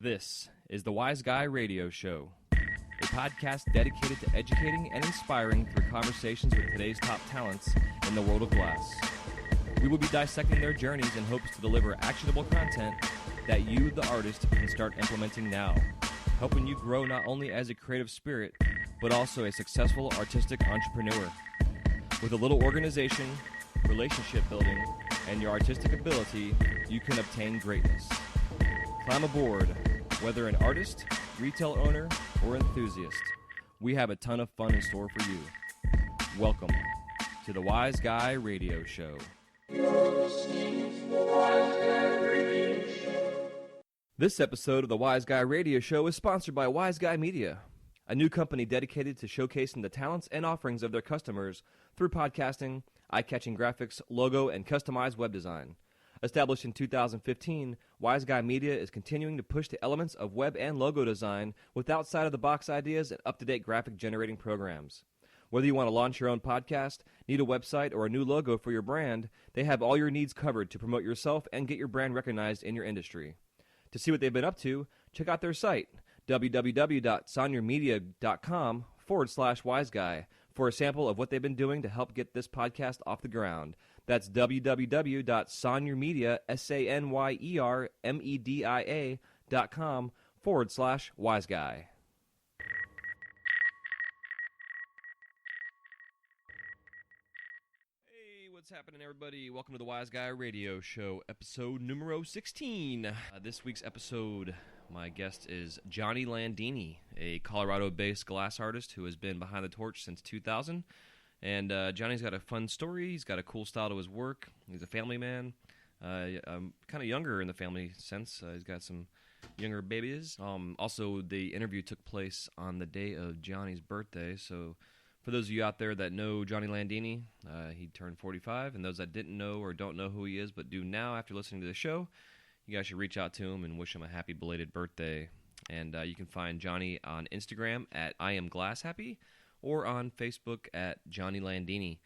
This is the Wise Guy Radio Show, a podcast dedicated to educating and inspiring through conversations with today's top talents in the world of glass. We will be dissecting their journeys in hopes to deliver actionable content that you, the artist, can start implementing now, helping you grow not only as a creative spirit, but also a successful artistic entrepreneur. With a little organization, relationship building, and your artistic ability, you can obtain greatness. Climb aboard, whether an artist, retail owner, or enthusiast. We have a ton of fun in store for you. Welcome to the Wise Guy Radio Show. This episode of the Wise Guy Radio Show is sponsored by Wise Guy Media, a new company dedicated to showcasing the talents and offerings of their customers through podcasting, eye-catching graphics, logo, and customized web design. Established in 2015, Wise Guy Media is continuing to push the elements of web and logo design with outside-of-the-box ideas and up-to-date graphic-generating programs. Whether you want to launch your own podcast, need a website, or a new logo for your brand, they have all your needs covered to promote yourself and get your brand recognized in your industry. To see what they've been up to, check out their site, www.sonyermedia.com/wiseguy, for a sample of what they've been doing to help get this podcast off the ground. That's www.sonyermedia, SANYERMEDIA.com/wiseguy. Hey, what's happening, everybody? Welcome to the Wise Guy Radio Show, episode numero 16. This week's episode, my guest is Johnny Landini, a Colorado-based glass artist who has been behind the torch since 2000. And Johnny's got a fun story. He's got a cool style to his work. He's a family man. Kind of younger in the family sense. He's got some younger babies. Also, the interview took place on the day of Johnny's birthday. So for those of you out there that know Johnny Landini, he turned 45. And those that didn't know or don't know who he is but do now after listening to the show, you guys should reach out to him and wish him a happy belated birthday. And you can find Johnny on Instagram at IamGlassHappy, or on Facebook at Johnny Landini.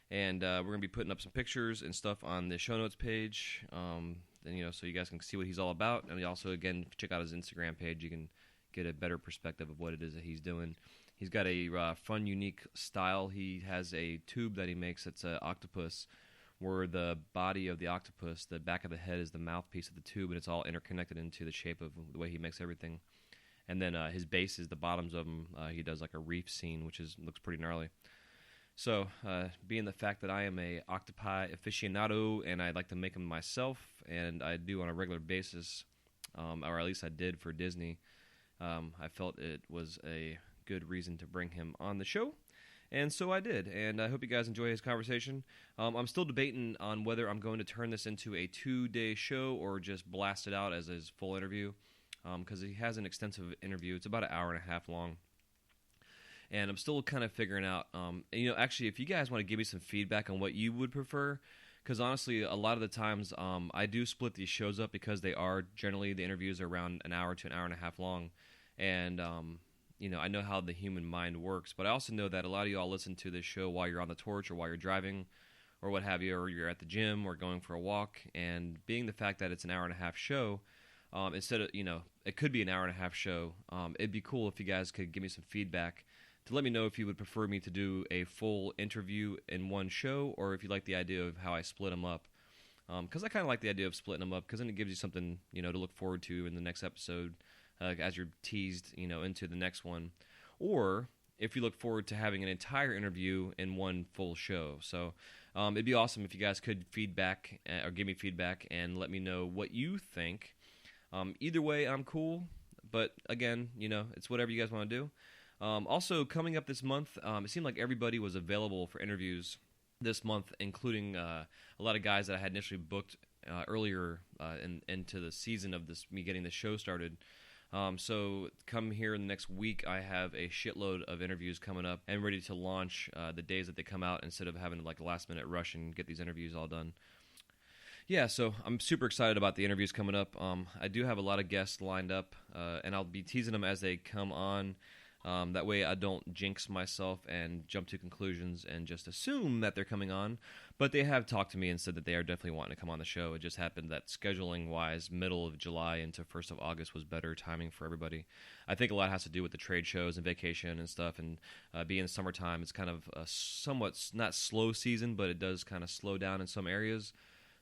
And we're going to be putting up some pictures and stuff on the show notes page, and, so you guys can see what he's all about. And also, again, check out his Instagram page. You can get a better perspective of what it is that he's doing. He's got a fun, unique style. He has a tube that he makes that's an octopus, where the body of the octopus, the back of the head, is the mouthpiece of the tube, and it's all interconnected into the shape of the way he makes everything. And then his base is the bottoms of them. He does like a reef scene, which looks pretty gnarly. So, being the fact that I am a octopi aficionado and I like to make them myself, and I do on a regular basis, or at least I did for Disney, I felt it was a good reason to bring him on the show. And so I did, and I hope you guys enjoy his conversation. I'm still debating on whether I'm going to turn this into a 2-day show or just blast it out as his full interview. Because he has an extensive interview. It's about an hour and a half long. And I'm still kind of figuring out, actually, if you guys want to give me some feedback on what you would prefer, because honestly, a lot of the times I do split these shows up because they are generally, the interviews are around an hour to an hour and a half long. And, I know how the human mind works, but I also know that a lot of y'all listen to this show while you're on the torch or while you're driving or what have you, or you're at the gym or going for a walk. And being the fact that it's an hour and a half show, instead of, it could be an hour and a half show. It'd be cool if you guys could give me some feedback to let me know if you would prefer me to do a full interview in one show, or if you like the idea of how I split them up. Because I kind of like the idea of splitting them up, because then it gives you something, to look forward to in the next episode, as you're teased, into the next one. Or if you look forward to having an entire interview in one full show. So it'd be awesome if you guys could feedback or give me feedback and let me know what you think. Either way, I'm cool, but again, it's whatever you guys want to do. Also, coming up this month, it seemed like everybody was available for interviews this month, including a lot of guys that I had initially booked earlier into the season of me getting the show started. So come here in the next week, I have a shitload of interviews coming up and ready to launch the days that they come out, instead of having like a last-minute rush and get these interviews all done. Yeah, so I'm super excited about the interviews coming up. I do have a lot of guests lined up, and I'll be teasing them as they come on. That way I don't jinx myself and jump to conclusions and just assume that they're coming on. But they have talked to me and said that they are definitely wanting to come on the show. It just happened that scheduling-wise, middle of July into 1st of August was better timing for everybody. I think a lot has to do with the trade shows and vacation and stuff, and being in summertime, it's kind of a somewhat, not slow season, but it does kind of slow down in some areas.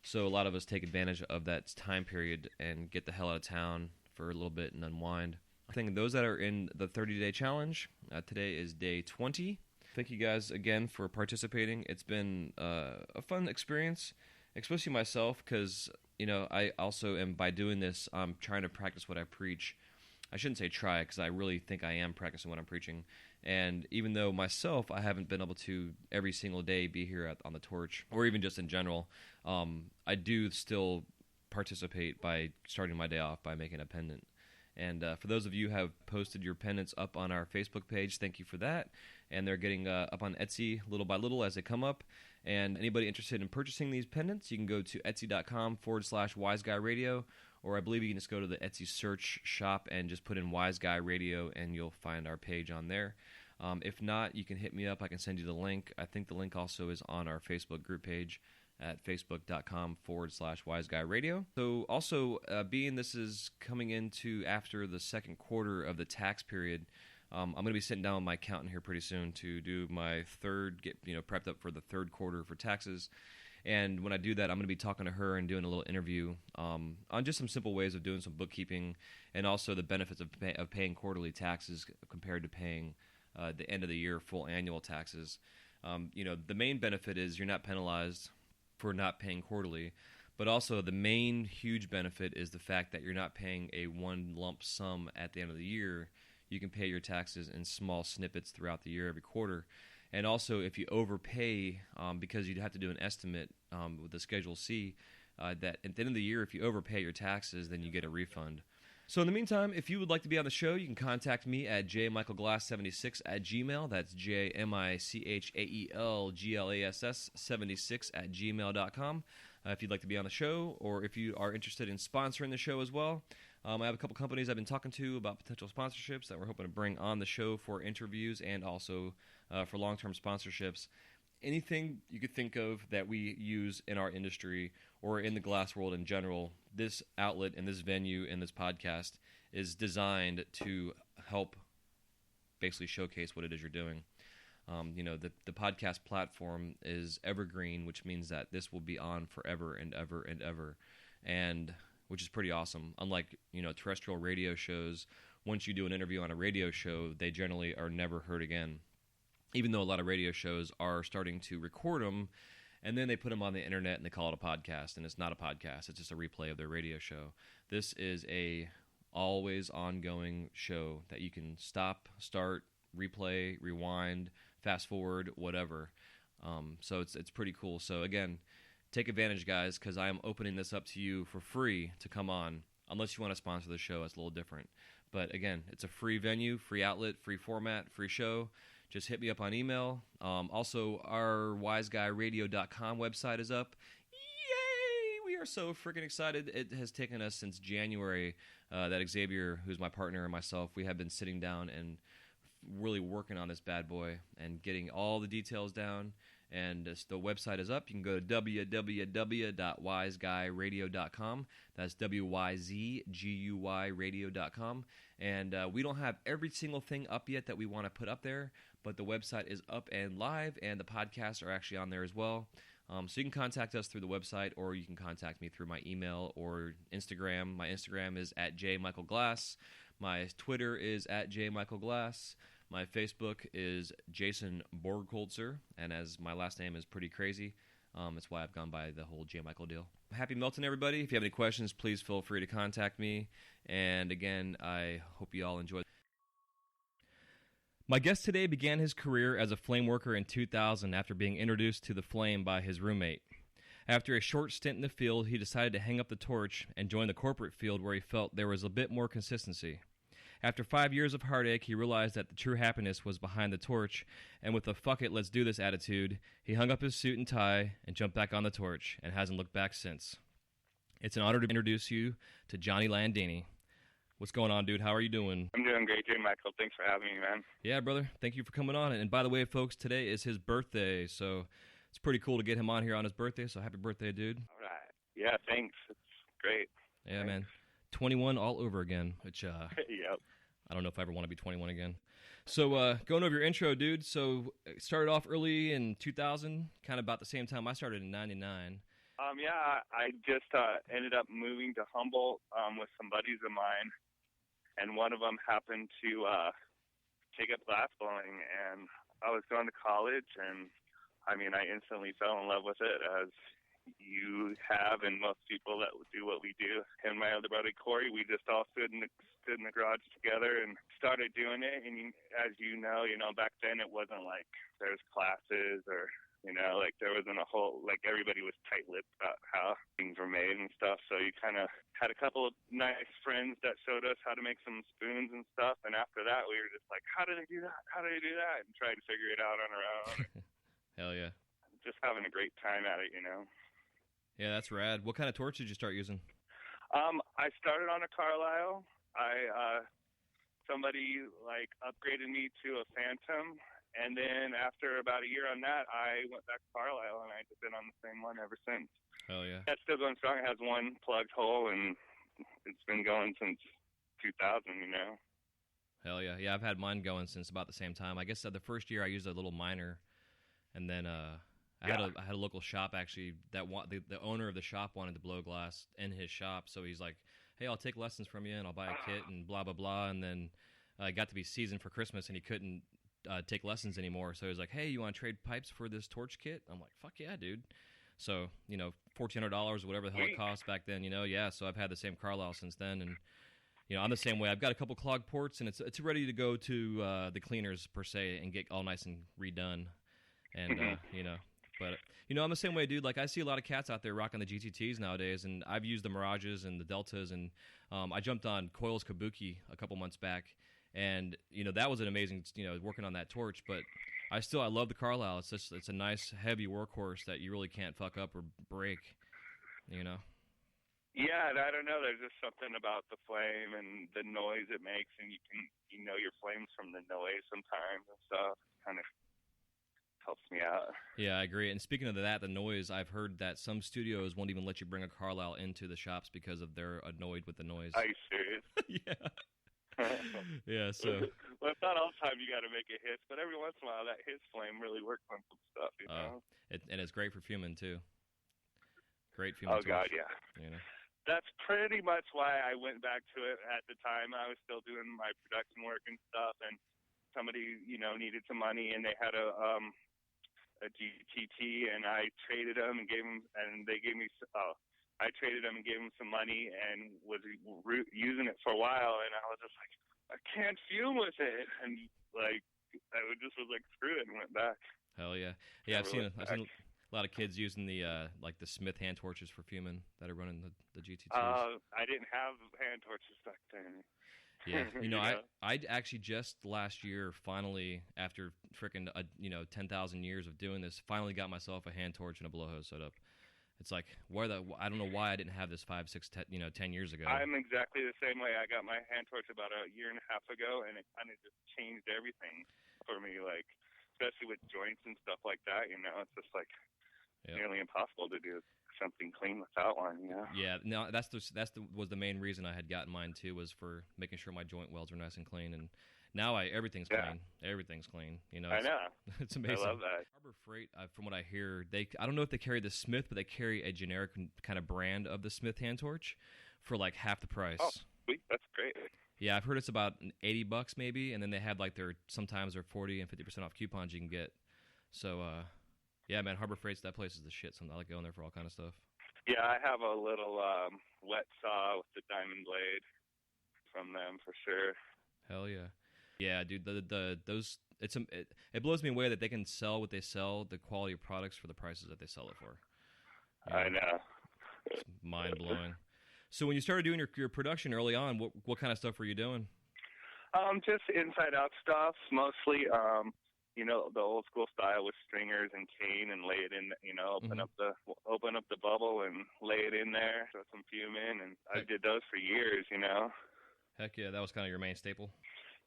So a lot of us take advantage of that time period and get the hell out of town for a little bit and unwind. I think those that are in the 30-day challenge, today is day 20. Thank you guys again for participating. It's been a fun experience, especially myself, because I also am, by doing this, I'm trying to practice what I preach. I shouldn't say try, because I really think I am practicing what I'm preaching. And even though myself, I haven't been able to every single day be here on the torch, or even just in general, I do still participate by starting my day off by making a pendant. And for those of you who have posted your pendants up on our Facebook page, thank you for that. And they're getting up on Etsy little by little as they come up. And anybody interested in purchasing these pendants, you can go to etsy.com/WiseGuyRadio, or I believe you can just go to the Etsy search shop and just put in Wise Guy Radio, and you'll find our page on there. If not, you can hit me up. I can send you the link. I think the link also is on our Facebook group page at facebook.com/WiseGuyRadio. So also, being this is coming into after the second quarter of the tax period, I'm going to be sitting down with my accountant here pretty soon to do my get prepped up for the third quarter for taxes. And when I do that, I'm going to be talking to her and doing a little interview on just some simple ways of doing some bookkeeping, and also the benefits of paying quarterly taxes compared to paying the end of the year full annual taxes. The main benefit is you're not penalized for not paying quarterly, but also the main huge benefit is the fact that you're not paying a one lump sum at the end of the year. You can pay your taxes in small snippets throughout the year every quarter. And also, if you overpay, because you'd have to do an estimate with the Schedule C, that at the end of the year, if you overpay your taxes, then you get a refund. So in the meantime, if you would like to be on the show, you can contact me at jmichaelglass76@gmail. That's jmichaelglass76@gmail.com. If you'd like to be on the show, or if you are interested in sponsoring the show as well. I have a couple companies I've been talking to about potential sponsorships that we're hoping to bring on the show for interviews and also for long-term sponsorships. Anything you could think of that we use in our industry or in the glass world in general, this outlet and this venue and this podcast is designed to help basically showcase what it is you're doing. The podcast platform is evergreen, which means that this will be on forever and ever and ever, and which is pretty awesome. Unlike, terrestrial radio shows, once you do an interview on a radio show, they generally are never heard again. Even though a lot of radio shows are starting to record them, and then they put them on the internet and they call it a podcast, and it's not a podcast. It's just a replay of their radio show. This is a always ongoing show that you can stop, start, replay, rewind, fast forward, whatever. So it's pretty cool. So again, take advantage, guys, because I am opening this up to you for free to come on. Unless you want to sponsor the show, it's a little different. But again, it's a free venue, free outlet, free format, free show. Just hit me up on email. Also, our wiseguyradio.com website is up. Yay! We are so freaking excited. It has taken us since January that Xavier, who's my partner, and myself, we have been sitting down and really working on this bad boy and getting all the details down. And the website is up. You can go to www.wiseguyradio.com. That's WYZGUYradio.com. And we don't have every single thing up yet that we want to put up there, but the website is up and live, and the podcasts are actually on there as well. So you can contact us through the website, or you can contact me through my email or Instagram. My Instagram is at jmichaelglass. My Twitter is at jmichaelglass. My Facebook is Jason Borgholzer, and as my last name is pretty crazy, that's why I've gone by the whole J. Michael deal. Happy melting, everybody. If you have any questions, please feel free to contact me. And again, I hope you all enjoy. My guest today began his career as a flame worker in 2000 after being introduced to the flame by his roommate. After a short stint in the field, he decided to hang up the torch and join the corporate field where he felt there was a bit more consistency. After 5 years of heartache, he realized that the true happiness was behind the torch, and with a fuck it, let's do this attitude, he hung up his suit and tie and jumped back on the torch and hasn't looked back since. It's an honor to introduce you to Johnny Landini. What's going on, dude? How are you doing? I'm doing great, Jay Michael. Thanks for having me, man. Yeah, brother. Thank you for coming on. And by the way, folks, today is his birthday, so it's pretty cool to get him on here on his birthday. So happy birthday, dude. All right. Yeah, thanks. It's great. Yeah, thanks. Man. 21 all over again, which Yep. I don't know if I ever want to be 21 again. So going over your intro, dude. So it started off early in 2000, kind of about the same time I started in 99. Yeah, I just ended up moving to Humboldt with some buddies of mine, and one of them happened to take up glass blowing, and I was going to college, and I mean, I instantly fell in love with it, as you have, and most people that do what we do. And my other brother Corey, we just all stood in the garage together and started doing it. And as you know, back then it wasn't like there's classes or like there wasn't a whole, like everybody was tight-lipped about how things were made and stuff. So you kind of had a couple of nice friends that showed us how to make some spoons and stuff. And after that, we were just like, how do they do that? How do they do that? And tried to figure it out on our own. Hell yeah. Just having a great time at it, Yeah, that's rad. What kind of torch did you start using? I started on a Carlisle. Somebody upgraded me to a Phantom, and then after about a year on that, I went back to Carlisle, and I've been on the same one ever since. Hell yeah. That's still going strong. It has one plugged hole, and it's been going since 2000. Hell yeah. Yeah, I've had mine going since about the same time. I guess the first year I used a little miner, and then I had a local shop actually that the owner of the shop wanted to blow glass in his shop, so he's like, hey, I'll take lessons from you and I'll buy a kit and blah blah blah. And then it got to be season for Christmas and he couldn't take lessons anymore, so he was like, hey, you want to trade pipes for this torch kit? I'm like, fuck yeah, dude. So $1,400 or whatever the hell it cost back then. Yeah, so I've had the same Carlisle since then. And I'm the same way. I've got a couple clogged ports and it's ready to go to the cleaners per se and get all nice and redone. And but I'm the same way, dude. Like, I see a lot of cats out there rocking the GTTs nowadays, and I've used the Mirages and the Deltas, and I jumped on Coil's Kabuki a couple months back, and that was an amazing working on that torch. But I love the Carlisle. It's a nice heavy workhorse that you really can't fuck up or break. Yeah, I don't know. There's just something about the flame and the noise it makes, and you can your flames from the noise sometimes and stuff. Kind of helps me out. Yeah, I agree. And speaking of that, the noise, I've heard that some studios won't even let you bring a Carlisle into the shops because they're annoyed with the noise. Are you serious? Yeah. Yeah, so. Well, it's not all the time you got to make a hiss, but every once in a while that hiss flame really works on some stuff, and it's great for fuming, too. Great fuming. Oh, God, yeah. That's pretty much why I went back to it at the time. I was still doing my production work and stuff, and somebody, needed some money, and they had a GTT, and I traded them and gave them, and they gave me. I traded them and gave them some money, and was using it for a while, and I was just like, I can't fume with it, and I just was like, screw it, and went back. Hell yeah, yeah. I've seen a lot of kids using the the Smith hand torches for fuming that are running the GTTs. I didn't have hand torches back then. Yeah, I actually just last year finally, after frickin' 10,000 years of doing this, finally got myself a hand torch and a blow hose set up. It's like, I don't know why I didn't have this 5, 6, 10 years ago. I'm exactly the same way. I got my hand torch about a year and a half ago, and it kind of just changed everything for me. Like, especially with joints and stuff like that. It's just like nearly impossible to do something clean without one. Yeah, no, was the main reason I had gotten mine too, was for making sure my joint welds are nice and clean. And now everything's clean. Everything's clean. I know. It's amazing. I love that. Harbor Freight, from what I hear, I don't know if they carry the Smith, but they carry a generic kind of brand of the Smith hand torch for like half the price. Oh, sweet. That's great. Yeah, I've heard it's about $80 maybe, and then they have sometimes they're 40 and 50% off coupons you can get. So. Yeah, man, Harbor Freight's, that place is the shit. I like going there for all kind of stuff. Yeah, I have a little wet saw with the diamond blade from them for sure. Hell yeah. Yeah, dude, it blows me away that they can sell what they sell, the quality of products, for the prices that they sell it for. I know. It's mind-blowing. So when you started doing your production early on, what kind of stuff were you doing? Just inside-out stuff, mostly. The old school style with stringers and cane, and lay it in. Open up the bubble and lay it in there, throw some fume in, and I did those for years. Heck yeah, that was kind of your main staple.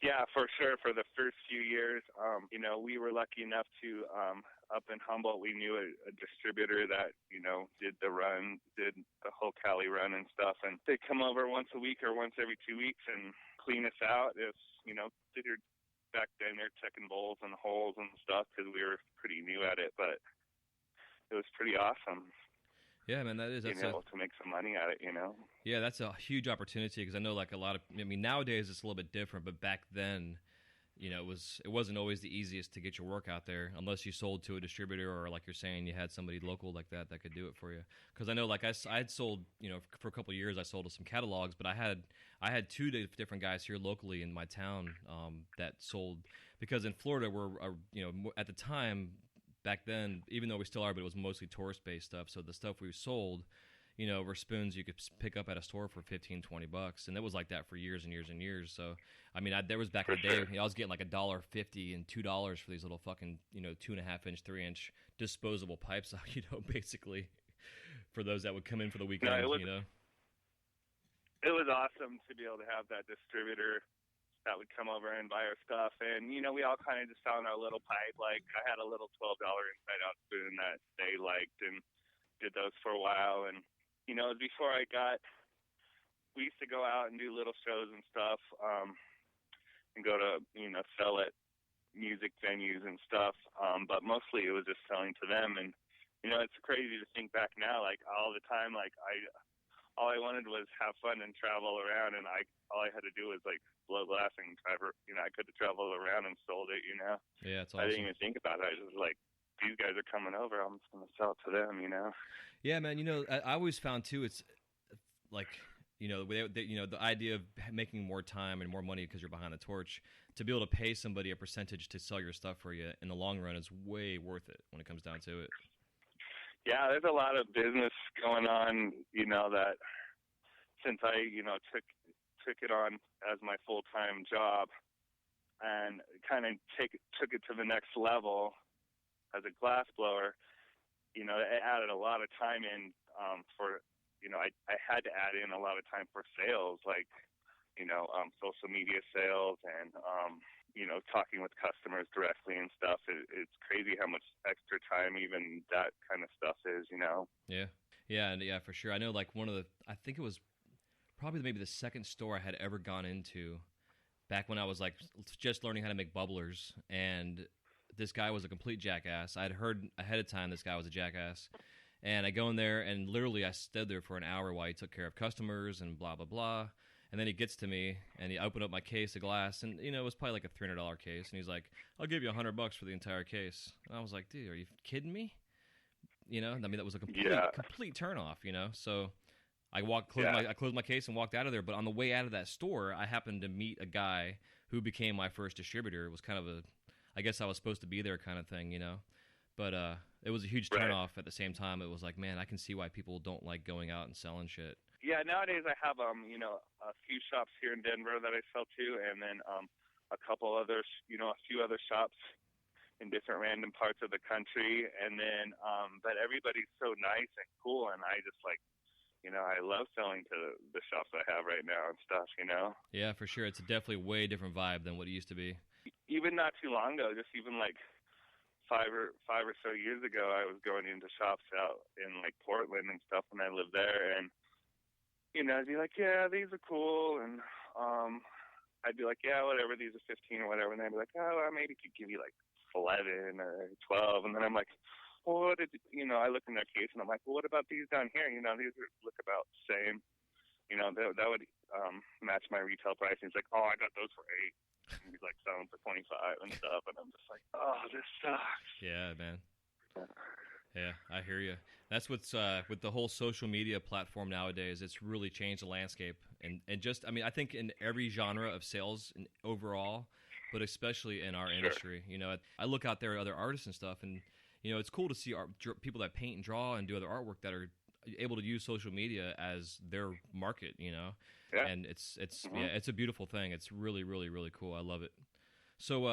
Yeah, for sure. For the first few years, we were lucky enough to up in Humboldt, we knew a distributor that did the run, did the whole Cali run and stuff, and they'd come over once a week or once every 2 weeks and clean us out. If back then they're checking bowls and holes and stuff because we were pretty new at it, but it was pretty awesome. Yeah, man, that's able to make some money at it. Yeah, that's a huge opportunity because I know like a lot of. I mean, nowadays it's a little bit different, but back then, it wasn't always the easiest to get your work out there unless you sold to a distributor or like you're saying you had somebody local like that could do it for you. Because I know like I had sold for a couple of years I sold to some catalogs, but I had two different guys here locally in my town that sold because in Florida we're at the time. Back then, even though we still are, but it was mostly tourist-based stuff. So the stuff we sold, were spoons you could pick up at a store for $15, $20, and it was like that for years and years and years. So, I mean, there was back in the day, I was getting like $1.50 and $2 for these little fucking 2.5-inch, 3-inch disposable pipes, basically for those that would come in for the weekend. It was awesome to be able to have that distributor that would come over and buy our stuff. And, we all kind of just found our little pipe. Like, I had a little $12 inside-out spoon that they liked and did those for a while. And, before we used to go out and do little shows and stuff and go to, sell at music venues and stuff. But mostly it was just selling to them. And, it's crazy to think back now, like, all the time, like, all I wanted was have fun and travel around, and all I had to do was like blow glass and drive. I could have traveled around and sold it. Yeah, it's awesome. I didn't even think about it. I was just like, these guys are coming over. I'm just gonna sell it to them. Yeah, man. I always found too. It's like the idea of making more time and more money because you're behind the torch. To be able to pay somebody a percentage to sell your stuff for you in the long run is way worth it when it comes down to it. Yeah, there's a lot of business going on, that since I, took it on as my full-time job and kind of took it to the next level as a glass blower, it added a lot of time in for, I had to add in a lot of time for sales, like, social media sales and, talking with customers directly and stuff. It's crazy how much extra time even that kind of stuff is, Yeah, for sure. I know like I think it was probably maybe the second store I had ever gone into back when I was like just learning how to make bubblers, and this guy was a complete jackass. I'd heard ahead of time this guy was a jackass, and I go in there and literally I stood there for an hour while he took care of customers and blah, blah, blah. And then he gets to me, and he opened up my case of glass, and, it was probably like a $300 case. And he's like, I'll give you $100 for the entire case. And I was like, dude, are you kidding me? I mean, that was a complete turnoff, So I closed my case and walked out of there. But on the way out of that store, I happened to meet a guy who became my first distributor. It was kind of I guess I was supposed to be there kind of thing, But it was a huge turnoff at the same time. It was like, man, I can see why people don't like going out and selling shit. Yeah, nowadays I have a few shops here in Denver that I sell to, and then a couple others, a few other shops in different random parts of the country, and then but everybody's so nice and cool, and I just like, I love selling to the shops I have right now and stuff. Yeah, for sure. It's definitely a way different vibe than what it used to be. Even not too long ago, just even like five or so years ago, I was going into shops out in like Portland and stuff when I lived there, and I'd be like, yeah, these are cool. And I'd be like, yeah, whatever, these are 15 or whatever. And they'd be like, oh, I maybe could give you like 11 or 12. And then I'm like, well, I look in their case and I'm like, well, what about these down here? These look about the same. That would match my retail price. And he's like, oh, I got those for 8. And he's like selling for 25 and stuff. And I'm just like, oh, this sucks. Yeah, man. Yeah, I hear you. That's what's with the whole social media platform nowadays. It's really changed the landscape, and just I think in every genre of sales and overall, but especially in our industry. I look out there at other artists and stuff, and it's cool to see people that paint and draw and do other artwork that are able to use social media as their market. Yeah. And it's it's a beautiful thing. It's really, really, really cool. I love it. So,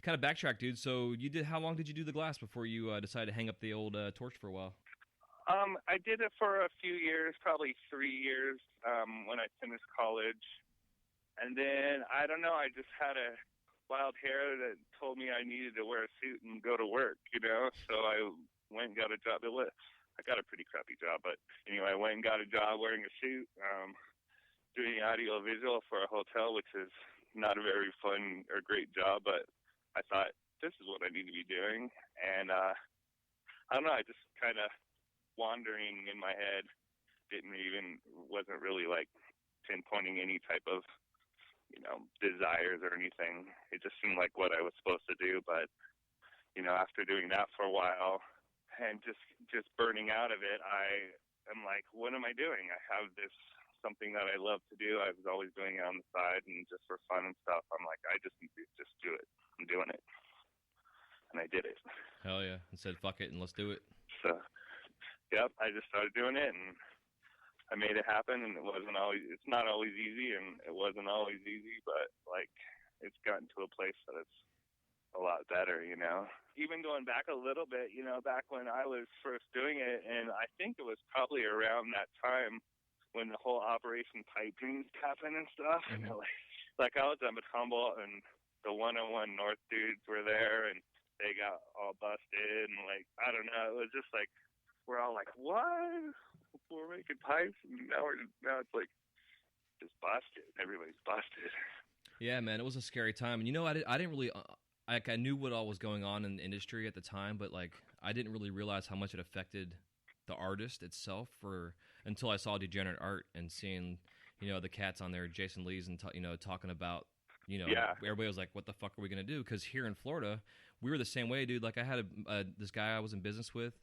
kind of backtrack, dude. So, how long did you do the glass before you decided to hang up the old torch for a while? I did it for a few years, probably 3 years, when I finished college. And then, I don't know, I just had a wild hair that told me I needed to wear a suit and go to work, So I went and got a job. I got a pretty crappy job, but anyway, I went and got a job wearing a suit, doing audio visual for a hotel, which is not a very fun or great job, but I thought, this is what I need to be doing. And I don't know, I just kind of wandering in my head, wasn't really like pinpointing any type of desires or anything. It just seemed like what I was supposed to do. But, after doing that for a while and just burning out of it, I am like, what am I doing? I have this something that I love to do. I was always doing it on the side and just for fun and stuff. I'm like, I just need to just do it. I'm doing it. And I did it. Hell yeah. And said, fuck it and let's do it. So, yep, I just started doing it and I made it happen, and it's not always easy, and it wasn't always easy, but like it's gotten to a place that it's a lot better, Even going back a little bit, back when I was first doing it, and I think it was probably around that time when the whole Operation Pipe Dreams happened and stuff. Mm-hmm. And like I was up at Humboldt, and the 101 North dudes were there, and they got all busted, and like I don't know, it was just like we're all like, what? We're making pipes, and now it's like just busted. Everybody's busted. Yeah, man, it was a scary time, and I didn't really I knew what all was going on in the industry at the time, but like I didn't really realize how much it affected the artist itself until I saw Degenerate Art and seeing the cats on there, Jason Lee's, and talking about everybody was like, what the fuck are we gonna do? Because here in Florida, we were the same way, dude. Like I had this guy I was in business with.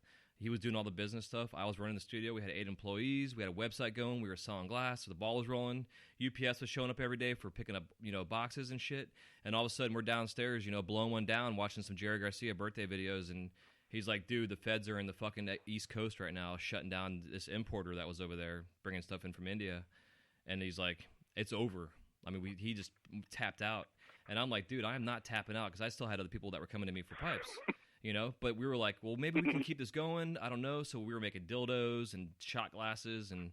He was doing all the business stuff. I was running the studio. We had 8 employees. We had a website going. We were selling glass, so the ball was rolling. UPS was showing up every day for picking up, boxes and shit. And all of a sudden, we're downstairs, blowing one down, watching some Jerry Garcia birthday videos. And he's like, dude, the feds are in the fucking East Coast right now, shutting down this importer that was over there, bringing stuff in from India. And he's like, it's over. I mean, he just tapped out. And I'm like, dude, I am not tapping out because I still had other people that were coming to me for pipes. But we were like, well, maybe we can keep this going. I don't know. So we were making dildos and shot glasses and.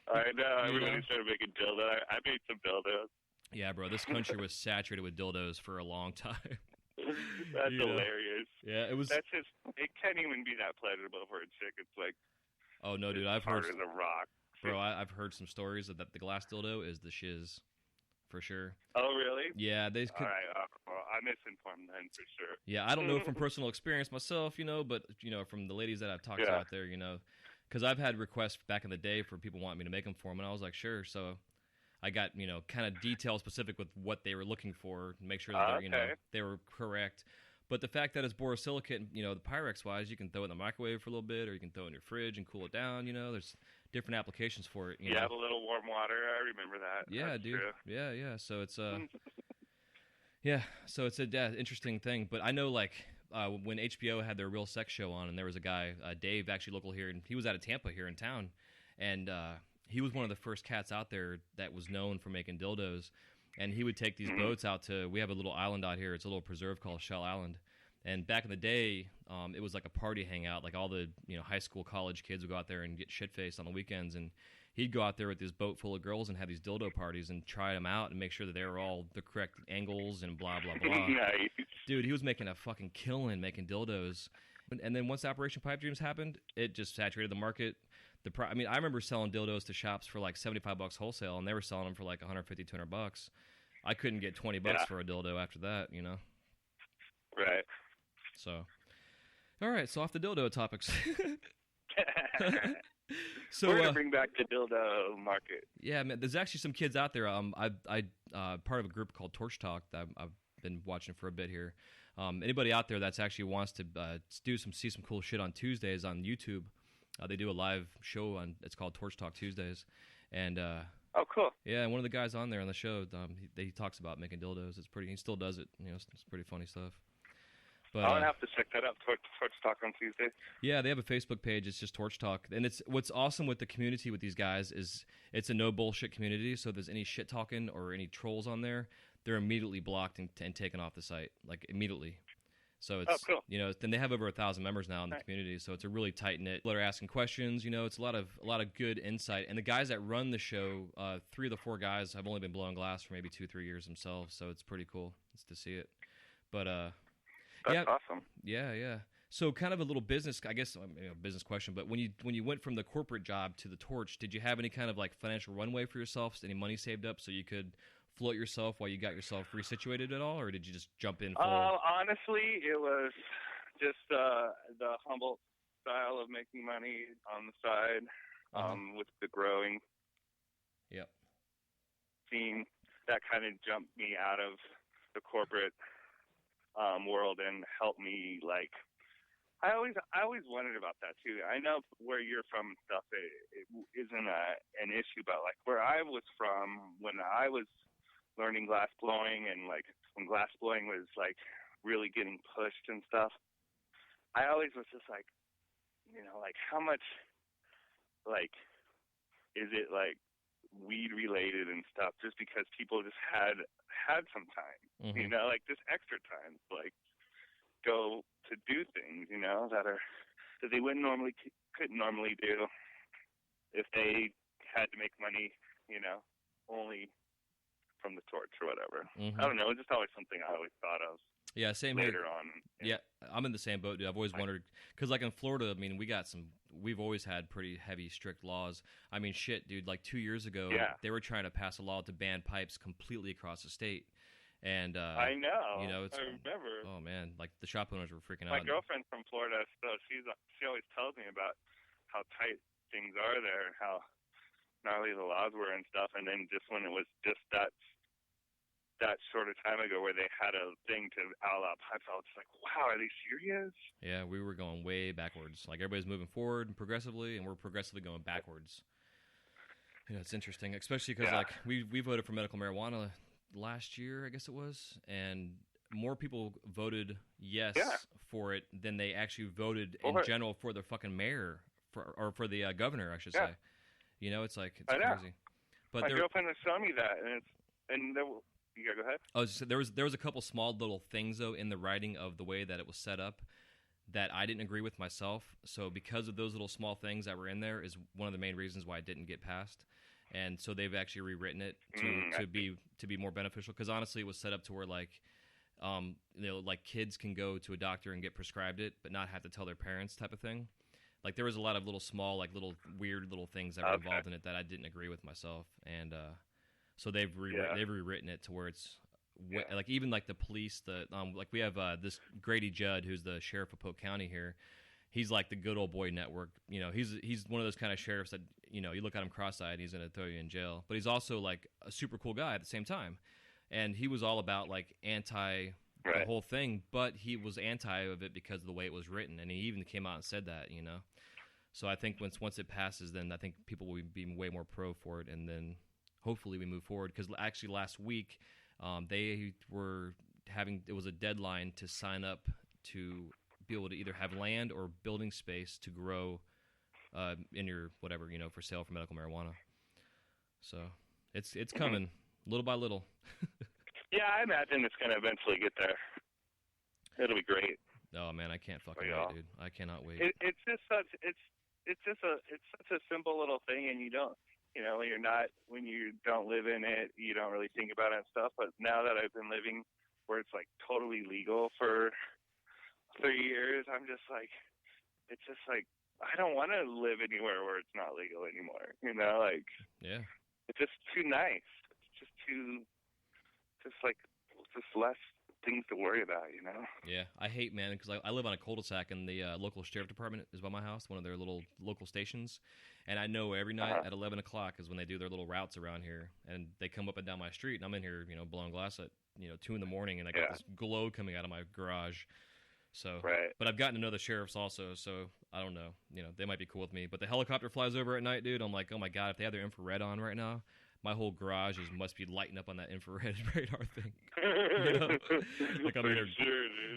I know. Everybody started making dildos. I made some dildos. Yeah, bro. This country was saturated with dildos for a long time. That's hilarious. Yeah, it was. It can't even be that pleasurable for a chick. It's like. Oh no, dude! I've heard. Hard as a rock. Bro, I've heard some stories that the glass dildo is the shiz. For sure. Oh, really? Yeah, they could. All right, well, I'm misinformed then, for sure. Yeah, I don't know from personal experience myself, but from the ladies that I've talked to out there, because I've had requests back in the day for people wanting me to make them for them, and I was like, sure. So I got kind of detail specific with what they were looking for, to make sure that they were correct. But the fact that it's borosilicate, the Pyrex wise, you can throw it in the microwave for a little bit, or you can throw it in your fridge and cool it down. There's different applications for it. You know? Have a little warm water. I remember that. Yeah, That's dude. True. Yeah. So it's so it's a interesting thing. But I know like when HBO had their Real Sex show on, and there was a guy, Dave, actually local here, and he was out of Tampa here in town, and he was one of the first cats out there that was known for making dildos. And he would take these boats out to, we have a little island out here. It's a little preserve called Shell Island. And back in the day, it was like a party hangout. Like all the high school, college kids would go out there and get shit-faced on the weekends. And he'd go out there with this boat full of girls and have these dildo parties and try them out and make sure that they were all the correct angles and blah, blah, blah. Nice. Dude, he was making a fucking killing making dildos. And then once Operation Pipe Dreams happened, it just saturated the market. I remember selling dildos to shops for like $75 wholesale, and they were selling them for like $150, $200. I couldn't get $20 for a dildo after that, Right. So, all right. So off the dildo topics. So we're gonna bring back the dildo market. Yeah, man. There's actually some kids out there. I part of a group called Torch Talk that I've been watching for a bit here. Anybody out there that's actually wants to see some cool shit on Tuesdays on YouTube. They do a live show on. It's called Torch Talk Tuesdays, and oh, cool. Yeah, and one of the guys on there on the show, he talks about making dildos. It's pretty. He still does it. It's pretty funny stuff. But I'll have to check that out. Torch Talk on Tuesday. Yeah, they have a Facebook page. It's just Torch Talk, and it's what's awesome with the community with these guys is it's a no bullshit community. So if there's any shit talking or any trolls on there, they're immediately blocked and taken off the site, like immediately. So it's, cool. then they have over 1,000 members now in the community. So it's a really tight knit. People are asking questions. It's a lot of good insight. And the guys that run the show, 3 of the 4 guys have only been blowing glass for maybe 2-3 years themselves. So it's pretty cool. It's to see it. But that's awesome. Yeah. So kind of a little business, I guess, business question. But when you went from the corporate job to the Torch, did you have any kind of like financial runway for yourself? Any money saved up so you could float yourself while you got yourself resituated at all, or did you just jump in full? Honestly, it was just the humble style of making money on the side, with the growing scene. That kind of jumped me out of the corporate world and helped me. Like, I always wondered about that too. I know where you're from and stuff, it isn't an issue, but like where I was from, when I was learning glass blowing, and like when glass blowing was like really getting pushed and stuff, I always was just like, like how much, like, is it like weed related and stuff, just because people just had some time, like just extra time, like go to do things, that they couldn't normally do if they had to make money, only from the Torch or whatever. I don't know. It's just always something I always thought of. Yeah, same later here. on. Yeah, I'm in the same boat, dude. I've always wondered, because like in Florida, I mean, we've always had pretty heavy, strict laws. I mean, shit, dude, like 2 years ago, they were trying to pass a law to ban pipes completely across the state. And I know. It's, I remember. Oh man, like the shop owners were freaking out. My out. girlfriend's from Florida, so she always tells me about how tight things are there, and how gnarly the laws were and stuff. And then just when it was just that short of time ago where they had a thing to outlaw pipes, I was just like, wow, are they serious? Yeah, we were going way backwards. Like everybody's moving forward progressively, and we're progressively going backwards. It's interesting, especially because like we voted for medical marijuana last year, I guess it was, and more people voted yes for it than they actually voted in general for the fucking mayor or for the governor, I should say. It's like it's crazy. But my girlfriend was showing me that, and yeah, go ahead. Oh, there was a couple small little things though in the writing of the way that it was set up that I didn't agree with myself. So because of those little small things that were in there is one of the main reasons why it didn't get passed. And so they've actually rewritten it to be more beneficial, because honestly it was set up to where like like kids can go to a doctor and get prescribed it but not have to tell their parents type of thing. Like there was a lot of little small, like little weird little things that were involved in it that I didn't agree with myself. And so they've rewritten it to where it's like even like the police, like we have this Grady Judd, who's the sheriff of Polk County here. He's like the good old boy network. He's one of those kind of sheriffs that you look at him cross-eyed, he's going to throw you in jail. But he's also like a super cool guy at the same time. And he was all about like anti the whole thing, but he was anti of it because of the way it was written, and he even came out and said that. So I think once it passes, then I think people will be way more pro for it, and then hopefully we move forward. Because actually last week they were it was a deadline to sign up to be able to either have land or building space to grow in your whatever, for sale for medical marijuana. So it's coming little by little. Yeah, I imagine it's going to eventually get there. It'll be great. Oh man, I can't fucking wait, dude. I cannot wait. It's such a simple little thing, and you don't, when you don't live in it, you don't really think about it and stuff. But now that I've been living where it's like totally legal for 3 years, I'm just like, it's just like, I don't want to live anywhere where it's not legal anymore. It's just too nice. It's just less things to worry about, Yeah, I hate, man, because I live on a cul-de-sac, and the local sheriff department is by my house, one of their little local stations, and I know every night at 11 o'clock is when they do their little routes around here, and they come up and down my street, and I'm in here, blowing glass at 2 in the morning, and I got this glow coming out of my garage. So, but I've gotten to know the sheriffs also, so I don't know, they might be cool with me. But the helicopter flies over at night, dude. I'm like, oh my god, if they have their infrared on right now, my whole garage must be lighting up on that infrared radar thing. Like I'm in here,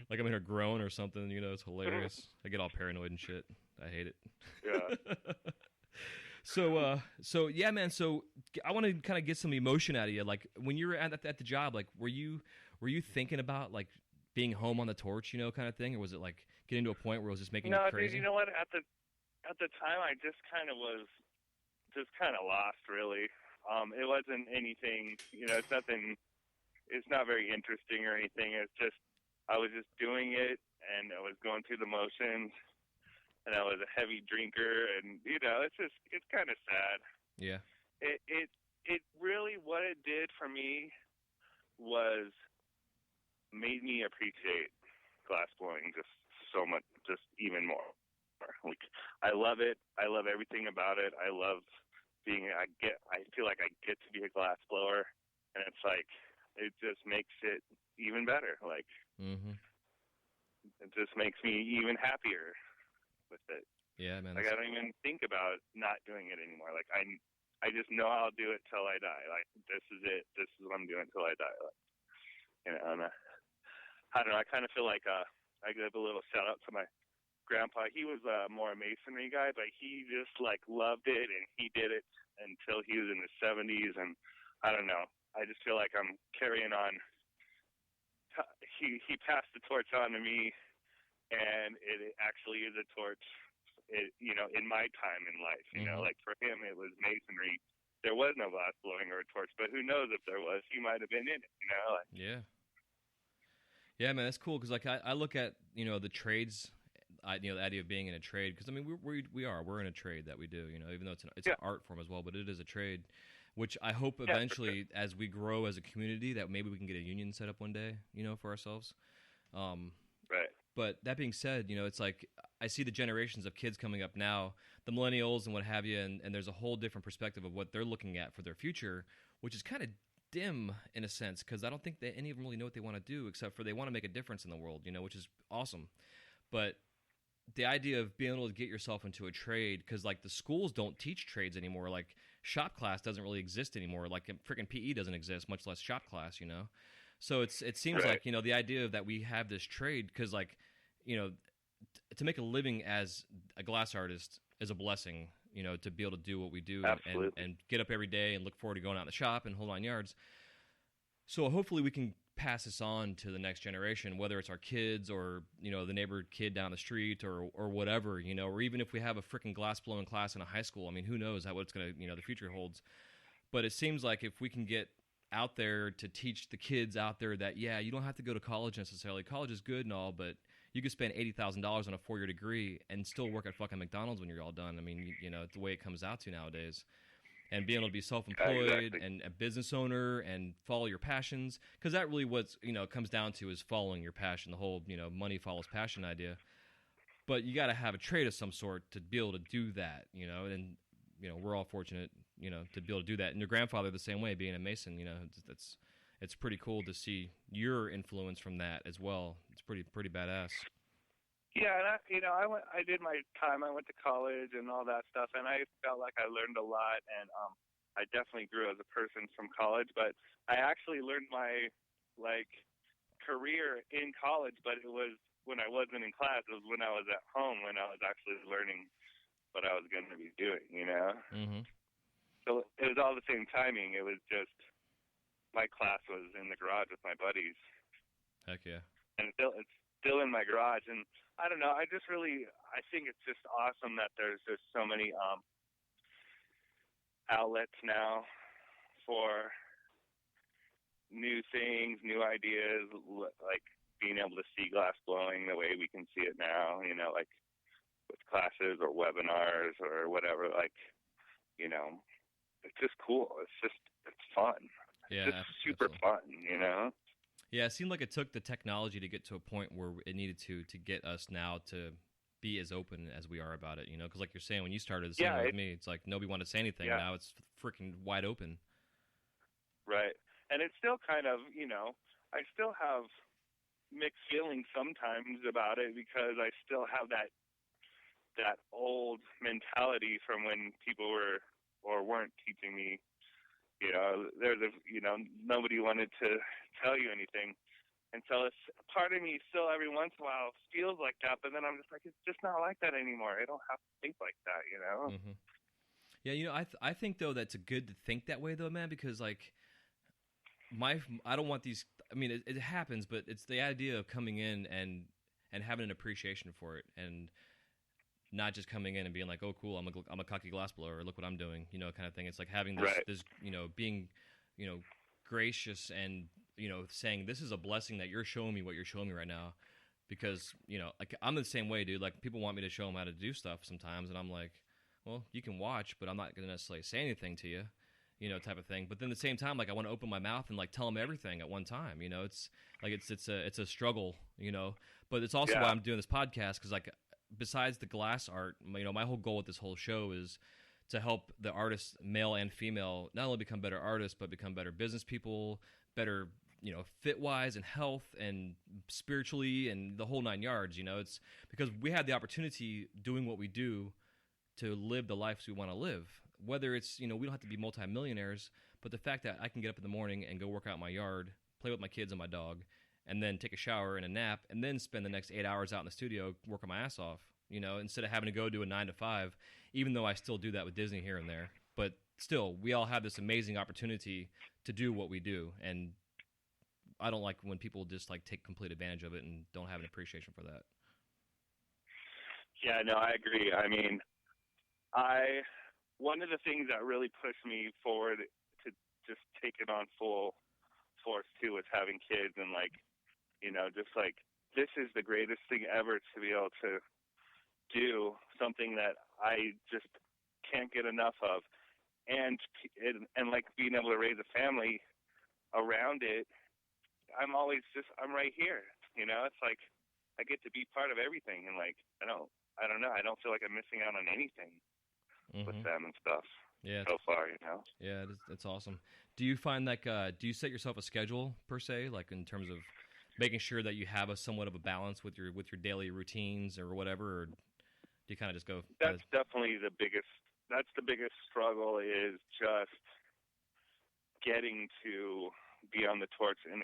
like I'm in here growing or something. It's hilarious. I get all paranoid and shit. I hate it. Yeah. So yeah, man. So I want to kind of get some emotion out of you. Like when you were at the job, like were you thinking about like being home on the torch, kind of thing, or was it like getting to a point where it was just making No, you crazy? dude, you know what? At the time, I just kind of was just kind of lost, really. It wasn't anything, it's nothing. It's not very interesting or anything. It's just I was just doing it, and I was going through the motions, and I was a heavy drinker, and it's kind of sad. Yeah. It really, what it did for me was made me appreciate glass blowing just so much, just even more. Like, I love it. I love everything about it. I love I feel like I get to be a glass blower, and it's like, it just makes it even better. Like, It just makes me even happier with it. Yeah, man. Like, I don't even think about not doing it anymore. Like, I just know I'll do it till I die. Like, this is it. This is what I'm doing till I die. Like, and I don't know. I kind of feel like I give a little shout out to my grandpa. He was more a masonry guy, but he just like loved it, and he did it until he was in his 70s. And I don't know. I just feel like I'm carrying on. He passed the torch on to me, and it actually is a torch. In my time in life, like for him, it was masonry. There was no glass blowing or a torch, but who knows if there was? He might have been in it, Like, yeah. Yeah, man, that's cool because like I look at the trades, the idea of being in a trade, because I mean we're in a trade that we do, even though it's an art form as well, but it is a trade, which I hope eventually as we grow as a community that maybe we can get a union set up one day, for ourselves. Right. But that being said, it's like I see the generations of kids coming up now, the millennials and what have you, and there's a whole different perspective of what they're looking at for their future, which is kind of dim in a sense because I don't think that any of them really know what they want to do except for they want to make a difference in the world, which is awesome. But the idea of being able to get yourself into a trade, because like the schools don't teach trades anymore. Like shop class doesn't really exist anymore. Like freaking PE doesn't exist, much less shop class, So it seems like, the idea of that we have this trade, because like, to make a living as a glass artist is a blessing, to be able to do what we do and get up every day and look forward to going out in the shop and whole 9 yards. So hopefully we can pass this on to the next generation, whether it's our kids or, the neighbor kid down the street or whatever, or even if we have a freaking glass blowing class in a high school. I mean, who knows what it's going to, the future holds. But it seems like if we can get out there to teach the kids out there that, yeah, you don't have to go to college necessarily. College is good and all, but you could spend $80,000 on a 4-year degree and still work at fucking McDonald's when you're all done. I mean, it's the way it comes out to nowadays. And being able to be self-employed and a business owner and follow your passions, because that really what's comes down to is following your passion. The whole money follows passion idea. But you got to have a trade of some sort to be able to do that. And we're all fortunate to be able to do that. And your grandfather the same way, being a Mason. It's pretty cool to see your influence from that as well. It's pretty badass. Yeah, and I did my time. I went to college and all that stuff, and I felt like I learned a lot, and I definitely grew as a person from college. But I actually learned my career in college, but it was when I wasn't in class. It was when I was at home, when I was actually learning what I was going to be doing. Mm-hmm. So it was all the same timing. It was just my class was in the garage with my buddies. Heck yeah. And it's still in my garage, and I don't know. I think it's just awesome that there's just so many outlets now for new things, new ideas, like being able to see glass blowing the way we can see it now. Like with classes or webinars or whatever. Like, it's just cool. It's fun. Yeah, it's just super fun. Yeah, it seemed like it took the technology to get to a point where it needed to get us now to be as open as we are about it, because like you're saying, when you started the same with me, it's like nobody wanted to say anything. Yeah. Now it's freaking wide open. Right. And it's still kind of, I still have mixed feelings sometimes about it because I still have that old mentality from when people were or weren't teaching me. Nobody wanted to tell you anything. And so it's part of me still every once in a while feels like that, but then I'm just like, it's just not like that anymore. I don't have to think like that, Yeah, I think though that's good to think that way though, man, because like I don't want these. I mean, it happens, but it's the idea of coming in and having an appreciation for it, and not just coming in and being like, oh, cool, I'm a cocky glass blower, or look what I'm doing, kind of thing. It's like having this being, gracious and, saying this is a blessing that you're showing me what you're showing me right now. Because, like I'm the same way, dude. Like people want me to show them how to do stuff sometimes. And I'm like, well, you can watch, but I'm not going to necessarily say anything to you, type of thing. But then at the same time, like I want to open my mouth and like tell them everything at one time. It's like, it's a struggle, but it's also why I'm doing this podcast. Cause like besides the glass art, my whole goal with this whole show is to help the artists, male and female, not only become better artists, but become better business people, better, fit-wise and health and spiritually and the whole 9 yards, It's because we have the opportunity doing what we do to live the lives we want to live. Whether it's, we don't have to be multimillionaires, but the fact that I can get up in the morning and go work out in my yard, play with my kids and my dog, and then take a shower and a nap, and then spend the next 8 hours out in the studio working my ass off, instead of having to go do a 9 to 5, even though I still do that with Disney here and there. But still, we all have this amazing opportunity to do what we do, and I don't like when people just like take complete advantage of it and don't have an appreciation for that. Yeah, no, I agree. I mean, one of the things that really pushed me forward to just take it on full force too was having kids, and like, just like this is the greatest thing ever to be able to do something that I just can't get enough of, and like being able to raise a family around it. I'm right here. It's like I get to be part of everything, and like I don't know. I don't feel like I'm missing out on anything with them and stuff. Yeah, so far, Yeah, it's awesome. Do you find like do you set yourself a schedule per se, like in terms of making sure that you have somewhat of a balance with your daily routines or whatever, or do you kind of just go? That's definitely the biggest. That's the biggest struggle, is just getting to be on the torch in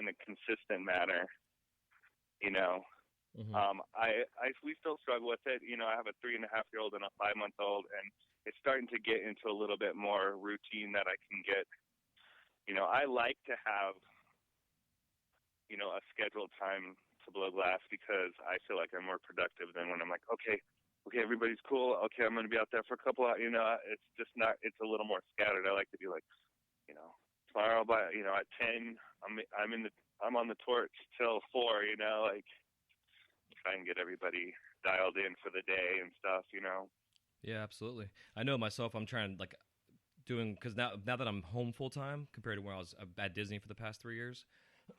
a consistent manner. We still struggle with it. I have a 3.5-year-old and a 5-month-old, and it's starting to get into a little bit more routine that I can get. I like to have, a scheduled time to blow glass, because I feel like I'm more productive than when I'm like, okay, everybody's cool. Okay, I'm going to be out there for a couple hours. It's just not. It's a little more scattered. I like to be like, tomorrow by at 10, I'm on the torch till 4. Like try and get everybody dialed in for the day and stuff. Yeah, absolutely. I know myself. I'm trying like doing, because now that I'm home full time compared to when I was at Disney for the past 3 years,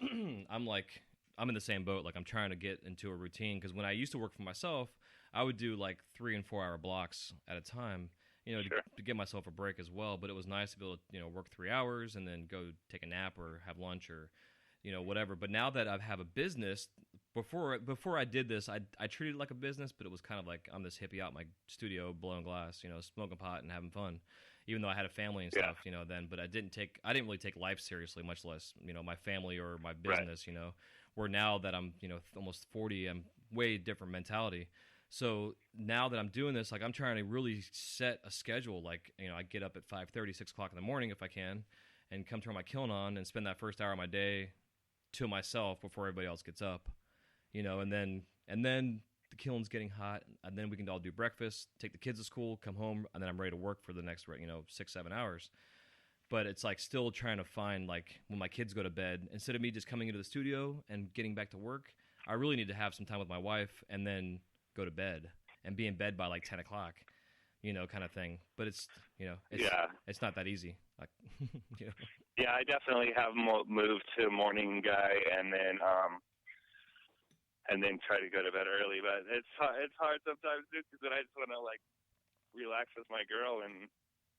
I'm in the same boat. Like I'm trying to get into a routine, because when I used to work for myself, I would do like 3 and 4 hour blocks at a time, to give myself a break as well. But it was nice to be able to, work 3 hours and then go take a nap or have lunch or, whatever. But now that I have a business, before I did this, I treated it like a business, but it was kind of like I'm this hippie out in my studio blowing glass, smoking pot and having fun, even though I had a family and stuff, then. But I didn't really take life seriously, much less, my family or my business, Where now that I'm, almost 40, I'm way different mentality. So now that I'm doing this, like I'm trying to really set a schedule. Like, I get up at 5:30, 6 o'clock in the morning if I can, and come turn my kiln on and spend that first hour of my day to myself before everybody else gets up, and then the kiln's getting hot, and then we can all do breakfast, take the kids to school, come home, and then I'm ready to work for the next, 6-7 hours. But it's like still trying to find, like, when my kids go to bed, instead of me just coming into the studio and getting back to work, I really need to have some time with my wife and then go to bed and be in bed by like 10 o'clock, kind of thing. But it's not that easy. Like, Yeah, I definitely have moved to morning guy, and then try to go to bed early. But it's hard sometimes too, because then I just want to like relax with my girl and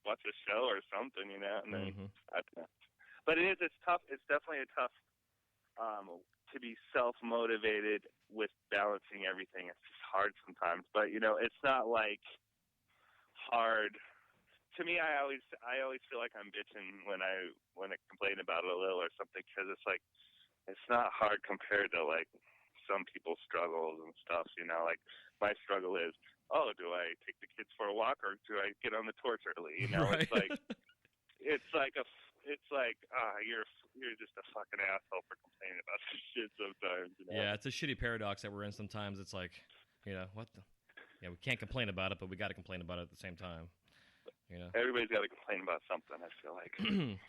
watch a show or something, and then I don't know. But it's tough. It's definitely a tough to be self-motivated with balancing everything. It's just hard sometimes, but it's not like hard. To me, I always feel like I'm bitching when I complain about it a little or something, because it's like it's not hard compared to like some people's struggles and stuff. Like my struggle is, oh, do I take the kids for a walk or do I get on the torch early? Right. It's like it's like, you're just a fucking asshole for complaining about this shit sometimes. You know? Yeah, it's a shitty paradox that we're in sometimes. It's like, what the? Yeah, we can't complain about it, but we got to complain about it at the same time. Everybody's got to complain about something, I feel like.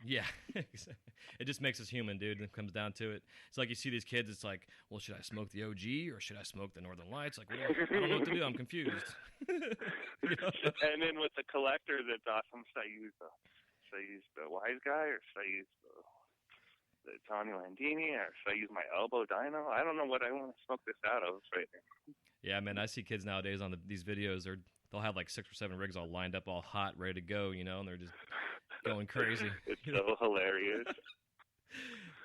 Yeah. It just makes us human, dude. It comes down to it. It's like you see these kids, it's like, well, should I smoke the OG or should I smoke the Northern Lights? Like, I don't know what to do. I'm confused. And then with the collectors, it's awesome. Should I use the Wise Guy, or should I use the Tony Landini, or should I use my Elbow Dino? I don't know what I want to smoke this out of right now. Yeah, man, I see kids nowadays on these videos, they'll have like 6 or 7 rigs all lined up, all hot, ready to go, and they're just going crazy. It's so hilarious.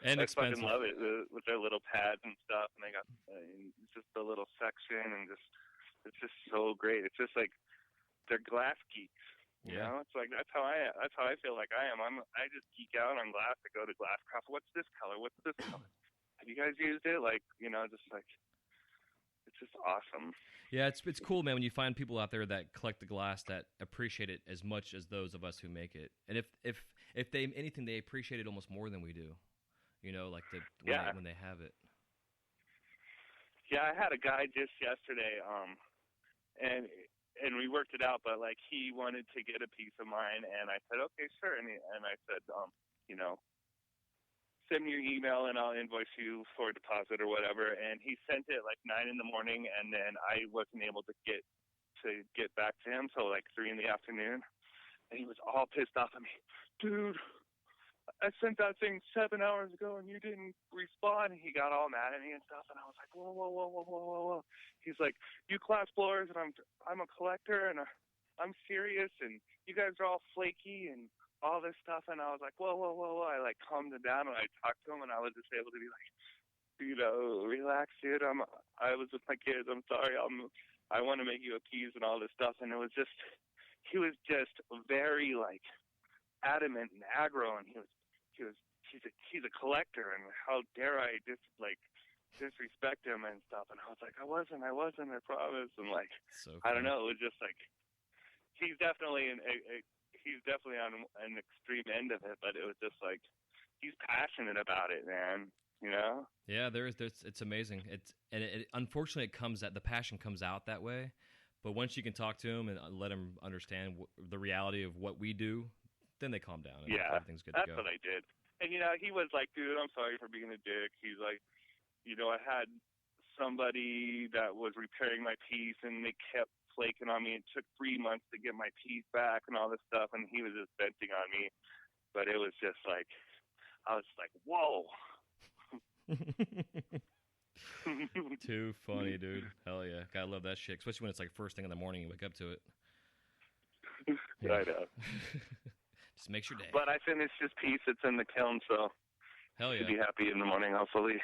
And I expensive. fucking love it with their little pads and stuff, and they got just the little section, and it's just so great. It's just like they're glass geeks. You know, it's like that's how I feel like I am. I just geek out on glass. I go to Glasscraft. What's this color? What's this color? Have you guys used it? Like, just like. It's just awesome. Yeah, it's cool, man, when you find people out there that collect the glass that appreciate it as much as those of us who make it. And if they anything, they appreciate it almost more than we do. Like when they have it. Yeah, I had a guy just yesterday, and we worked it out, but like he wanted to get a piece of mine, and I said, okay, sure, and I said, send me your email and I'll invoice you for a deposit or whatever. And he sent it like 9 a.m, and then I wasn't able to get back to him till like 3 p.m. And he was all pissed off at me. Dude, I sent that thing 7 hours ago and you didn't respond. And he got all mad at me and stuff. And I was like, whoa. He's like, you glass blowers, and I'm a collector, and I'm serious, and you guys are all flaky and all this stuff. And I was like, whoa. I like calmed him down, and I talked to him, and I was just able to be like, relax, dude. I was with my kids. I'm sorry. I want to make you appease and all this stuff. And it was just, he was just very like adamant and aggro, and he's a collector, and how dare I disrespect him and stuff. And I was like, I wasn't, I promise. And like, so I don't know. It was just like, he's definitely on an extreme end of it, but it was just like, he's passionate about it, man. Yeah, there's it's amazing. Unfortunately, the passion comes out that way, but once you can talk to him and let him understand the reality of what we do, then they calm down. And everything's good to go. That's what I did. And he was like, dude, I'm sorry for being a dick. He's like, I had somebody that was repairing my piece, and they kept flaking on me. It took 3 months to get my piece back and all this stuff, and he was just venting on me. But it was just like, I was like, whoa. Too funny, dude. Hell yeah. Gotta love that shit, especially when it's like first thing in the morning, you wake up to it. Yeah. I know. Just makes your day. But I finished this piece. It's in the kiln, so hell yeah. Should be happy in the morning, hopefully.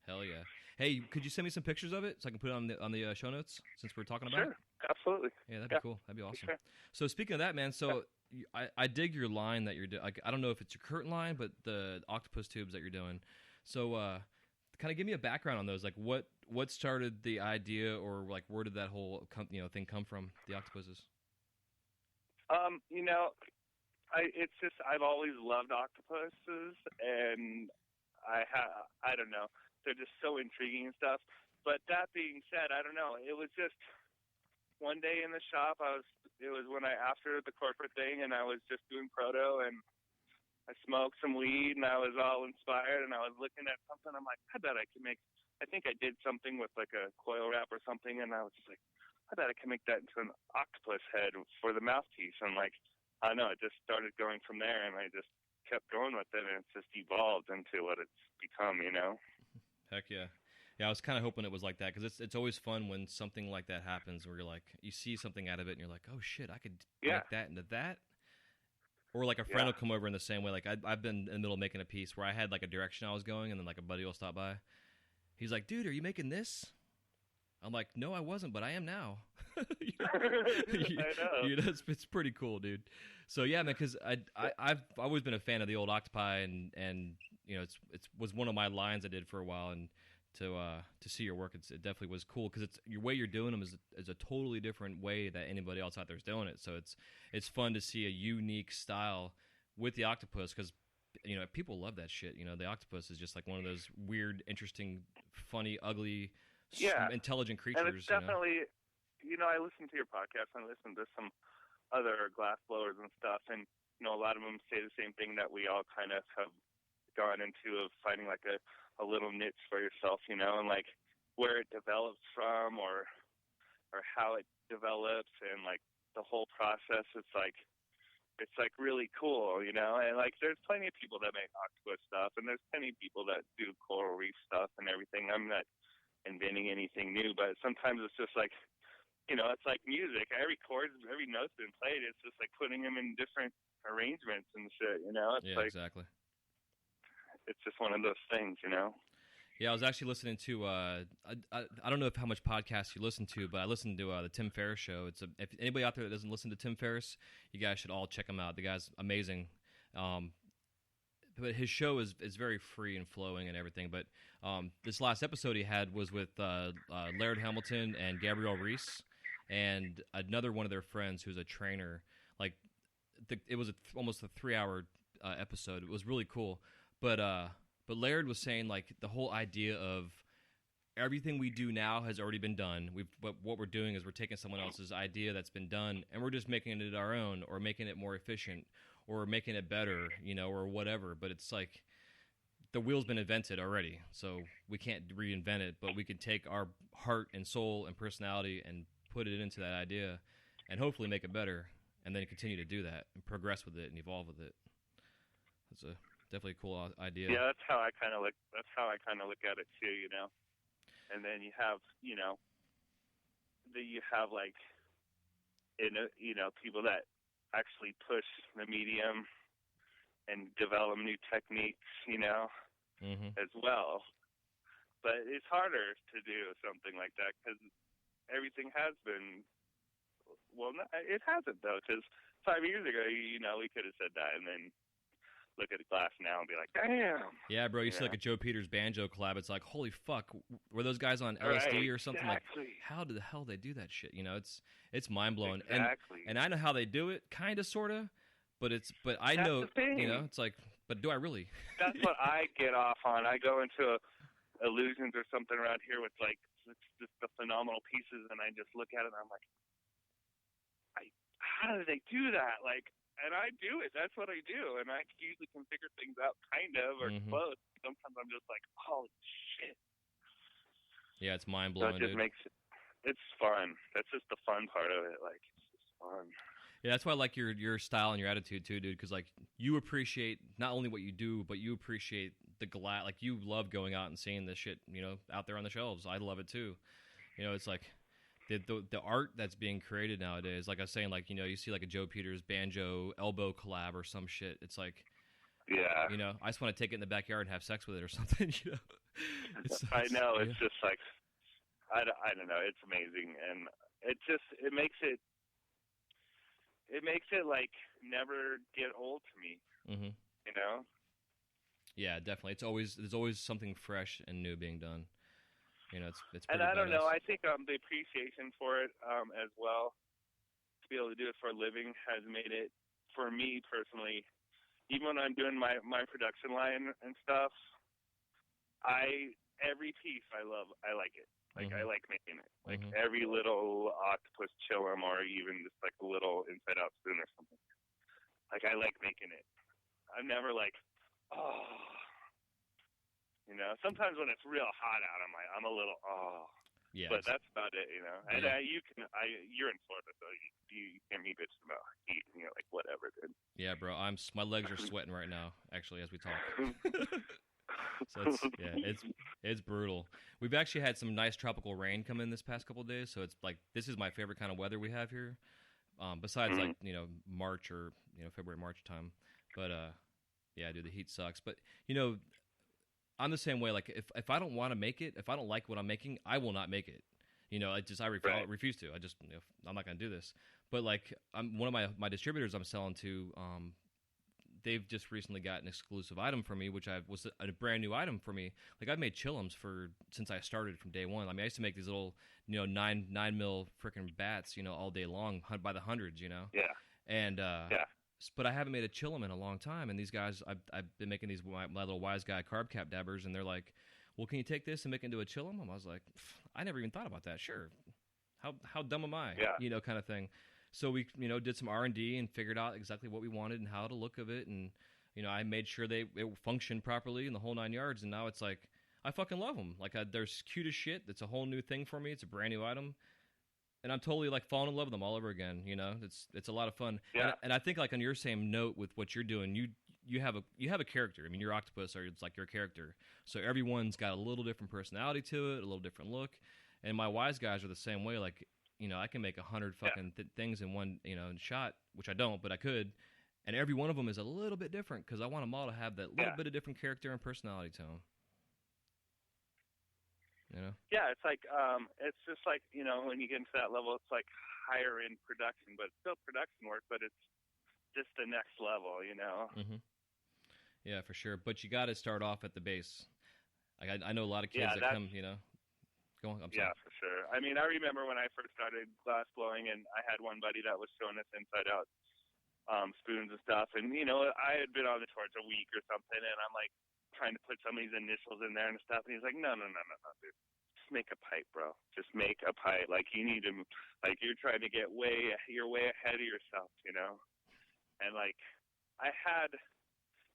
Hell yeah. Hey, could you send me some pictures of it so I can put it on the show notes since we're talking about it? Sure, absolutely. Yeah, that'd be cool. That'd be awesome. Sure. So speaking of that, man, I dig your line that you're doing. Like, I don't know if it's your current line, but the octopus tubes that you're doing. So kind of give me a background on those. Like, what started the idea, or like where did that whole thing come from? The octopuses. It's just I've always loved octopuses, and I don't know. They're just so intriguing and stuff. But that being said, I don't know. It was just one day in the shop. It was when after the corporate thing, and I was just doing proto, and I smoked some weed, and I was all inspired, and I was looking at something. I'm like, I bet I can make. I think I did something with like a coil wrap or something, and I was just like, I bet I can make that into an octopus head for the mouthpiece. And like, I don't know, it just started going from there, and I just kept going with it, and it's just evolved into what it's become. Heck yeah. Yeah, I was kind of hoping it was like that, because it's always fun when something like that happens where you're like, you see something out of it and you're like, oh shit, I could make that into that. Or like a friend will come over in the same way. Like I've been in the middle of making a piece where I had like a direction I was going, and then like a buddy will stop by. He's like, dude, are you making this? I'm like, no, I wasn't, but I am now. I know. It's pretty cool, dude. So yeah, man, because I've always been a fan of the old octopi, and it was one of my lines I did for a while, and to see your work, it definitely was cool, because it's your way you're doing them is a totally different way that anybody else out there is doing it. So it's fun to see a unique style with the octopus, because people love that shit. The octopus is just like one of those weird, interesting, funny, ugly, intelligent creatures. And it's definitely, I listen to your podcast and I listen to some other glass blowers and stuff, and a lot of them say the same thing that we all kind of have gone into, of finding like a little niche for yourself, and like where it develops from or how it develops, and like the whole process. It's like really cool, and like there's plenty of people that make octopus stuff, and there's plenty of people that do coral reef stuff and everything. I'm not inventing anything new, but sometimes it's just like, it's like music. Every chord, every note's been played. It's just like putting them in different arrangements and shit. It's like, exactly. It's just one of those things, Yeah, I was actually listening to. I don't know how much podcasts you listen to, but I listened to the Tim Ferriss show. If anybody out there that doesn't listen to Tim Ferriss, you guys should all check him out. The guy's amazing. But his show is very free and flowing and everything. But this last episode he had was with Laird Hamilton and Gabrielle Reese and another one of their friends who's a trainer. Like it was almost a 3-hour episode. It was really cool. But Laird was saying like the whole idea of everything we do now has already been done. What we're doing is we're taking someone else's idea that's been done and we're just making it our own, or making it more efficient, or making it better, or whatever. But it's like the wheel's been invented already, so we can't reinvent it, but we can take our heart and soul and personality and put it into that idea and hopefully make it better, and then continue to do that and progress with it and evolve with it. That's definitely a cool idea. Yeah, that's how I kind of look. That's how I kind of look at it too, And then you have, like, people that actually push the medium and develop new techniques, as well. But it's harder to do something like that because everything has been. Well, it hasn't though, because 5 years ago, we could have said that, and then look at the glass now and be like, damn. Yeah, bro, you see like a Joe Peters banjo collab. It's like, holy fuck, were those guys on LSD or something? Exactly. Like, how the hell they do that shit? It's mind blowing. Exactly. And I know how they do it, kind of, sort of, but I That's know, the thing. it's like, but do I really? That's what I get off on. I go into Illusions or something around here with like just the phenomenal pieces, and I just look at it and I'm like, how do they do that? Like. And I do it. That's what I do. And I usually can figure things out kind of or close. Sometimes I'm just like, holy shit. Yeah, it's mind-blowing, So it just makes it, it's fun. That's just the fun part of it. Like, it's just fun. Yeah, that's why I like your style and your attitude too, dude, because like you appreciate not only what you do, but you appreciate the glass. Like you love going out and seeing this shit, out there on the shelves. I love it too. It's like the art that's being created nowadays, like I was saying, like, you see like a Joe Peters banjo elbow collab or some shit. It's like, yeah, I just want to take it in the backyard and have sex with it or something, I know. It's just like, I don't know. It's amazing. And it makes it like never get old to me, Yeah, definitely. There's always something fresh and new being done. It's and I don't badass. know. I think the appreciation for it as well, to be able to do it for a living, has made it, for me personally, even when I'm doing my production line and stuff, every piece I love, I like it. Like I like making it. Like every little octopus chillum, or even just like a little inside out spoon or something. Like I like making it. I'm never like, oh. Sometimes when it's real hot out, I'm a little, oh. Yeah. But that's about it, And Yeah. You're in Florida, so you can't be bitching about heat, like whatever, dude. Yeah, bro. My legs are sweating right now, actually, as we talk. So it's brutal. We've actually had some nice tropical rain come in this past couple of days, so it's like this is my favorite kind of weather we have here. Besides like March or February, March time, but yeah, dude, the heat sucks. But I'm the same way. Like if I don't want to make it, if I don't like what I'm making, I will not make it. I refuse to. I'm not going to do this. But like one of my distributors I'm selling to, they've just recently got an exclusive item for me, which was a brand new item for me. Like I've made chillums since I started from day one. I mean, I used to make these little 9 mil freaking bats, all day long by the hundreds, Yeah. And yeah. but I haven't made a chillum in a long time. And these guys, I've been making these my little wise guy carb cap dabbers, and they're like, well, can you take this and make it into a chillum? And I was like, I never even thought about that. Sure. How dumb am I? Yeah. You know, kind of thing. So we, did some R&D and figured out exactly what we wanted and how to look of it. And, I made sure it functioned properly in the whole 9 yards. And now it's like, I fucking love them. Like, they're cute as shit. It's a whole new thing for me. It's a brand new item. And I'm totally like falling in love with them all over again. It's a lot of fun. Yeah. And I think like on your same note with what you're doing, you have a character. I mean, your octopus it's like your character. So everyone's got a little different personality to it, a little different look. And my wise guys are the same way. Like, I can make 100 fucking things in one, shot, which I don't, but I could. And every one of them is a little bit different because I want them all to have that little bit of different character and personality to them. Yeah, it's like it's just like when you get into that level, it's like higher in production, but it's still production work, but it's just the next level, Mm-hmm. Yeah, for sure. But you got to start off at the base. Like I know a lot of kids that come, Go on. I'm sorry. Yeah, for sure. I mean, I remember when I first started glass blowing, and I had one buddy that was showing us inside out spoons and stuff, and I had been on the torch a week or something, and I'm like trying to put some of these initials in there and stuff, and he's like, no, dude. Just make a pipe, bro. Just make a pipe. Like, you need to, like, you're trying to get you're way ahead of yourself, And, like, I had,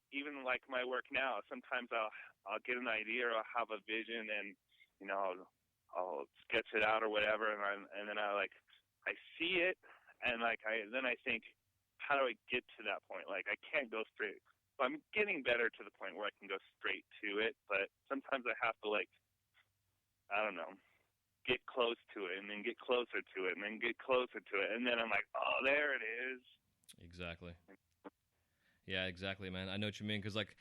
even, like, my work now, sometimes I'll get an idea or I'll have a vision and, I'll sketch it out or whatever, and then I see it, and, like, then I think, how do I get to that point? Like, I can't go straight. So I'm getting better to the point where I can go straight to it, but sometimes I have to, like, I don't know, get close to it and then get closer to it and then get closer to it. And then I'm like, oh, there it is. Exactly. Yeah, exactly, man. I know what you mean. Because, like,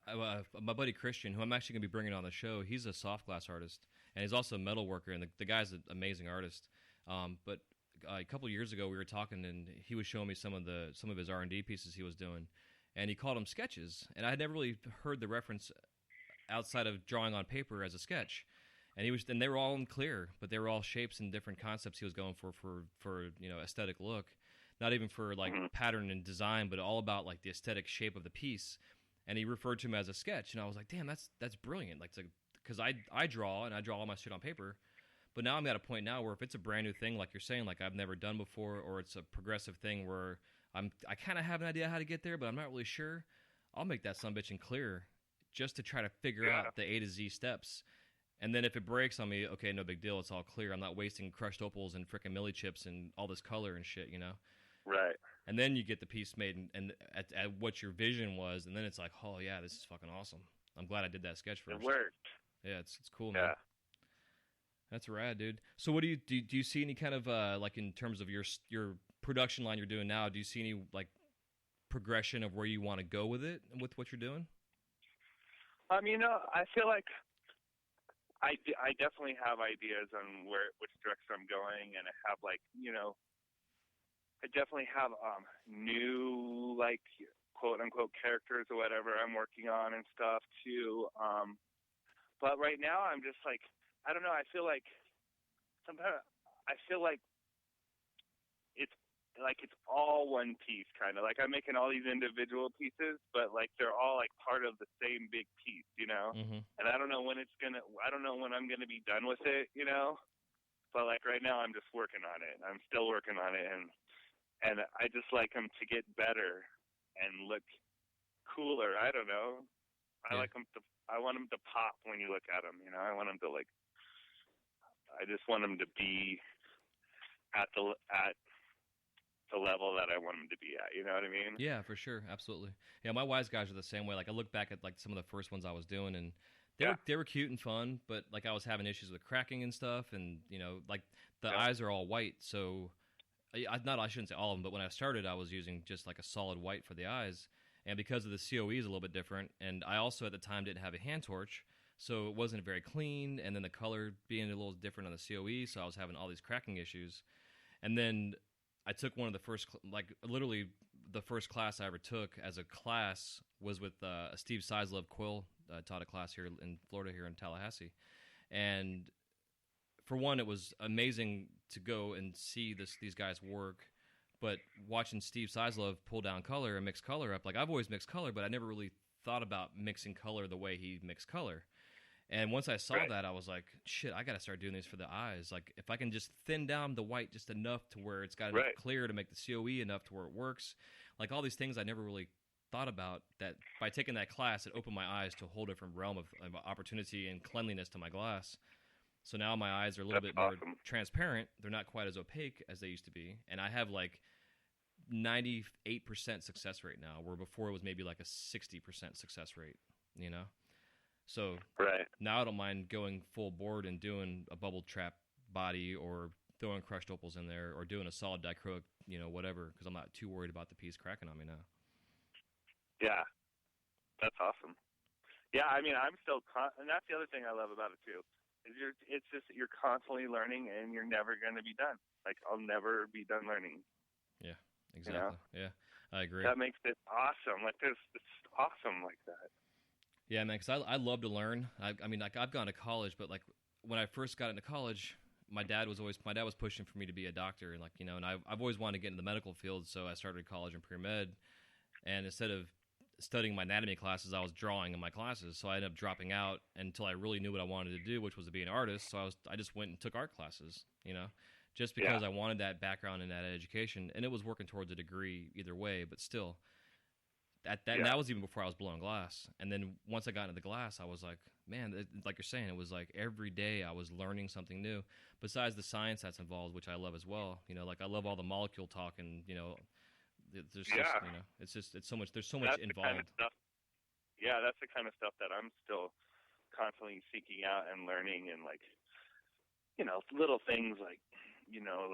my buddy Christian, who I'm actually going to be bringing on the show, he's a soft glass artist. And he's also a metal worker. And the guy's an amazing artist. But a couple years ago, we were talking, and he was showing me some of his R&D pieces he was doing. And he called them sketches. And I had never really heard the reference outside of drawing on paper as a sketch. And they were all in clear, but they were all shapes and different concepts he was going for aesthetic look, not even for like pattern and design, but all about like the aesthetic shape of the piece. And he referred to him as a sketch, and I was like, damn, that's brilliant. Like, because I draw all my shit on paper, but now I'm at a point now where if it's a brand new thing, like you're saying, like I've never done before, or it's a progressive thing where I kind of have an idea how to get there, but I'm not really sure. I'll make that sumbitch in clear just to try to figure out the A to Z steps. And then if it breaks on me, okay, no big deal. It's all clear. I'm not wasting crushed opals and frickin' milli chips and all this color and shit, Right. And then you get the piece made and at what your vision was, and then it's like, oh, yeah, this is fucking awesome. I'm glad I did that sketch first. It worked. Yeah, it's cool, man. Yeah. That's rad, dude. So what do you see any kind of, like in terms of your production line you're doing now, do you see any, like, progression of where you want to go with it and with what you're doing? I feel like I definitely have ideas on which direction I'm going, and I have I definitely have new like quote unquote characters or whatever I'm working on and stuff too. But right now I'm just like, I don't know. I feel like sometimes it's all one piece, kind of like I'm making all these individual pieces, but like they're all like part of the same big piece, Mm-hmm. And I don't know when I'm gonna be done with it, but like right now I'm just working on it. I'm still working on it, and I just like them to get better and look cooler. I don't know. I like them I want them to pop when you look at them, I want them to I just want them to be at the level that I want them to be at, you know what I mean? Yeah, for sure, absolutely. Yeah, my wise guys are the same way. Like I look back at like some of the first ones I was doing, and they were cute and fun, but like I was having issues with cracking and stuff, and like the eyes are all white, so I shouldn't say all of them, but when I started, I was using just like a solid white for the eyes, and because of the COE is a little bit different, and I also at the time didn't have a hand torch, so it wasn't very clean, and then the color being a little different on the COE, so I was having all these cracking issues, and then I took one of the first, literally the first class I ever took as a class was with Steve Sizelove Quill, taught a class here in Florida, here in Tallahassee. And for one, it was amazing to go and see these guys work. But watching Steve Seislove pull down color and mix color up, like I've always mixed color, but I never really thought about mixing color the way he mixed color. And once I saw that, I was like, shit, I got to start doing this for the eyes. Like, if I can just thin down the white just enough to where it's got enough clear to make the COE enough to where it works. Like, all these things I never really thought about, that by taking that class, it opened my eyes to a whole different realm of opportunity and cleanliness to my glass. So now my eyes are a little bit more transparent. They're not quite as opaque as they used to be. And I have, like, 98% success rate now, where before it was maybe like a 60% success rate, you know? So now I don't mind going full board and doing a bubble trap body or throwing crushed opals in there or doing a solid dichroic, you know, whatever, because I'm not too worried about the piece cracking on me now. Yeah, that's awesome. Yeah, I mean, I'm still, and that's the other thing I love about it too. Is it's just that you're constantly learning and you're never going to be done. Like, I'll never be done learning. Yeah, exactly. You know? Yeah, I agree. That makes it awesome. Like, it's awesome like that. Yeah, man, because I love to learn. I mean, like, I've gone to college, but like when I first got into college, my dad was pushing for me to be a doctor, and like, you know, and I've always wanted to get into the medical field, so I started college in pre-med, and instead of studying my anatomy classes, I was drawing in my classes, so I ended up dropping out until I really knew what I wanted to do, which was to be an artist. So I just went and took art classes, you know, just because I wanted that background and that education, and it was working towards a degree either way, but still. And that was even before I was blowing glass. And then once I got into the glass, I was like, man, like you're saying, it was like every day I was learning something new. Besides the science that's involved, which I love as well. You know, like I love all the molecule talk, and you know, there's just, you know, it's so much. There's so much involved. The kind of stuff, that's the kind of stuff that I'm still constantly seeking out and learning, and like, you know, little things like, you know,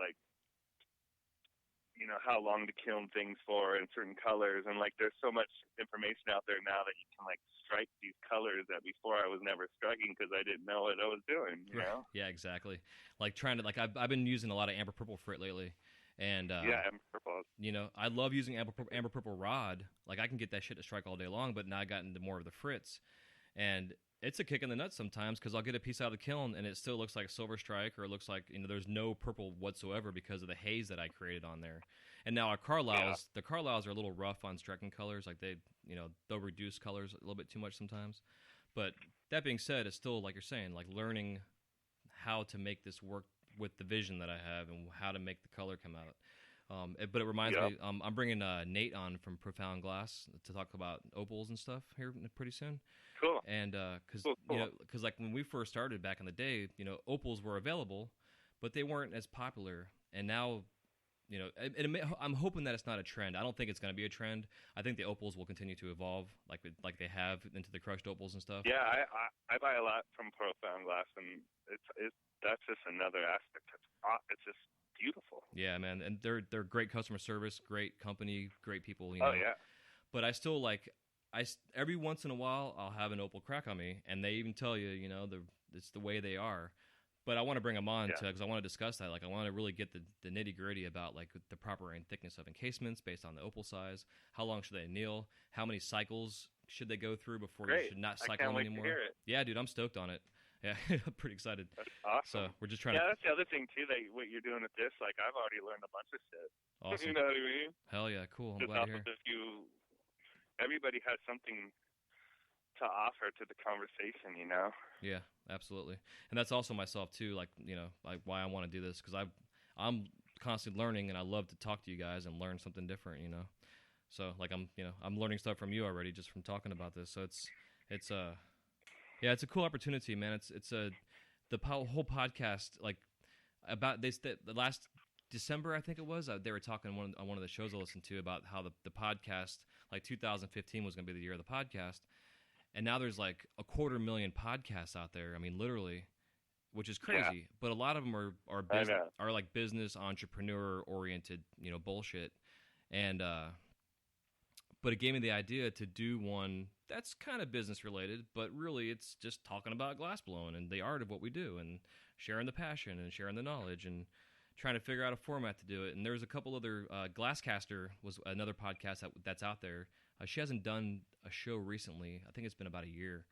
how long to kiln things for and certain colors, and like there's so much information out there now that you can like strike these colors that before I was never striking because I didn't know what I was doing, you know? Yeah, exactly. Like trying to, like, I've been using a lot of amber purple for it lately, and amber purple. You know, I love using amber purple rod. Like I can get that shit to strike all day long, but now I got into more of the Fritz, and it's a kick in the nuts sometimes because I'll get a piece out of the kiln and it still looks like a silver strike, or it looks like, you know, there's no purple whatsoever because of the haze that I created on there. And now our Carlisles, the Carlisles are a little rough on striking colors. Like they'll reduce colors a little bit too much sometimes. But that being said, it's still, like you're saying, like learning how to make this work with the vision that I have and how to make the color come out. But it reminds me, I'm bringing Nate on from Profound Glass to talk about opals and stuff here pretty soon. Cool. And because you know, because like when we first started back in the day, you know, opals were available, but they weren't as popular. And now, you know, I'm hoping that it's not a trend. I don't think it's going to be a trend. I think the opals will continue to evolve, like they have into the crushed opals and stuff. Yeah, I buy a lot from Profound Glass, and that's just another aspect. It's just beautiful. Yeah, man, and they're great customer service, great company, great people. You know? Oh yeah. But I still every once in a while I'll have an opal crack on me, and they even tell you, you know, it's the way they are. But I want to bring them on because I want to discuss that. Like I want to really get the nitty gritty about like the proper and thickness of encasements based on the opal size. How long should they anneal? How many cycles should they go through before you should not cycle them anymore? To hear it. Yeah, dude, I'm stoked on it. Yeah, I'm pretty excited. That's awesome. So we're just trying to. Yeah, that's the other thing too. That what you're doing with this, like I've already learned a bunch of shit. Awesome. You know what I mean? Hell yeah, cool. I'm just glad to hear. Everybody has something to offer to the conversation, you know? Yeah, absolutely. And that's also myself too, like, you know, like why I want to do this, because I'm constantly learning, and I love to talk to you guys and learn something different, you know? So like I'm learning stuff from you already just from talking about this. So it's a cool opportunity, man. It's the whole podcast, like about this, the last December, I think it was, they were talking on one of the shows I listened to about how the podcast, like 2015 was going to be the year of the podcast. And now there's like 250,000 podcasts out there. I mean, literally, which is crazy. Yeah. But a lot of them are like business entrepreneur oriented, you know, bullshit. And but it gave me the idea to do one that's kind of business related, but really it's just talking about glass blowing and the art of what we do, and sharing the passion and sharing the knowledge and trying to figure out a format to do it. And there's a couple other Glasscaster was another podcast that's out there. She hasn't done a show recently. I think it's been about a year,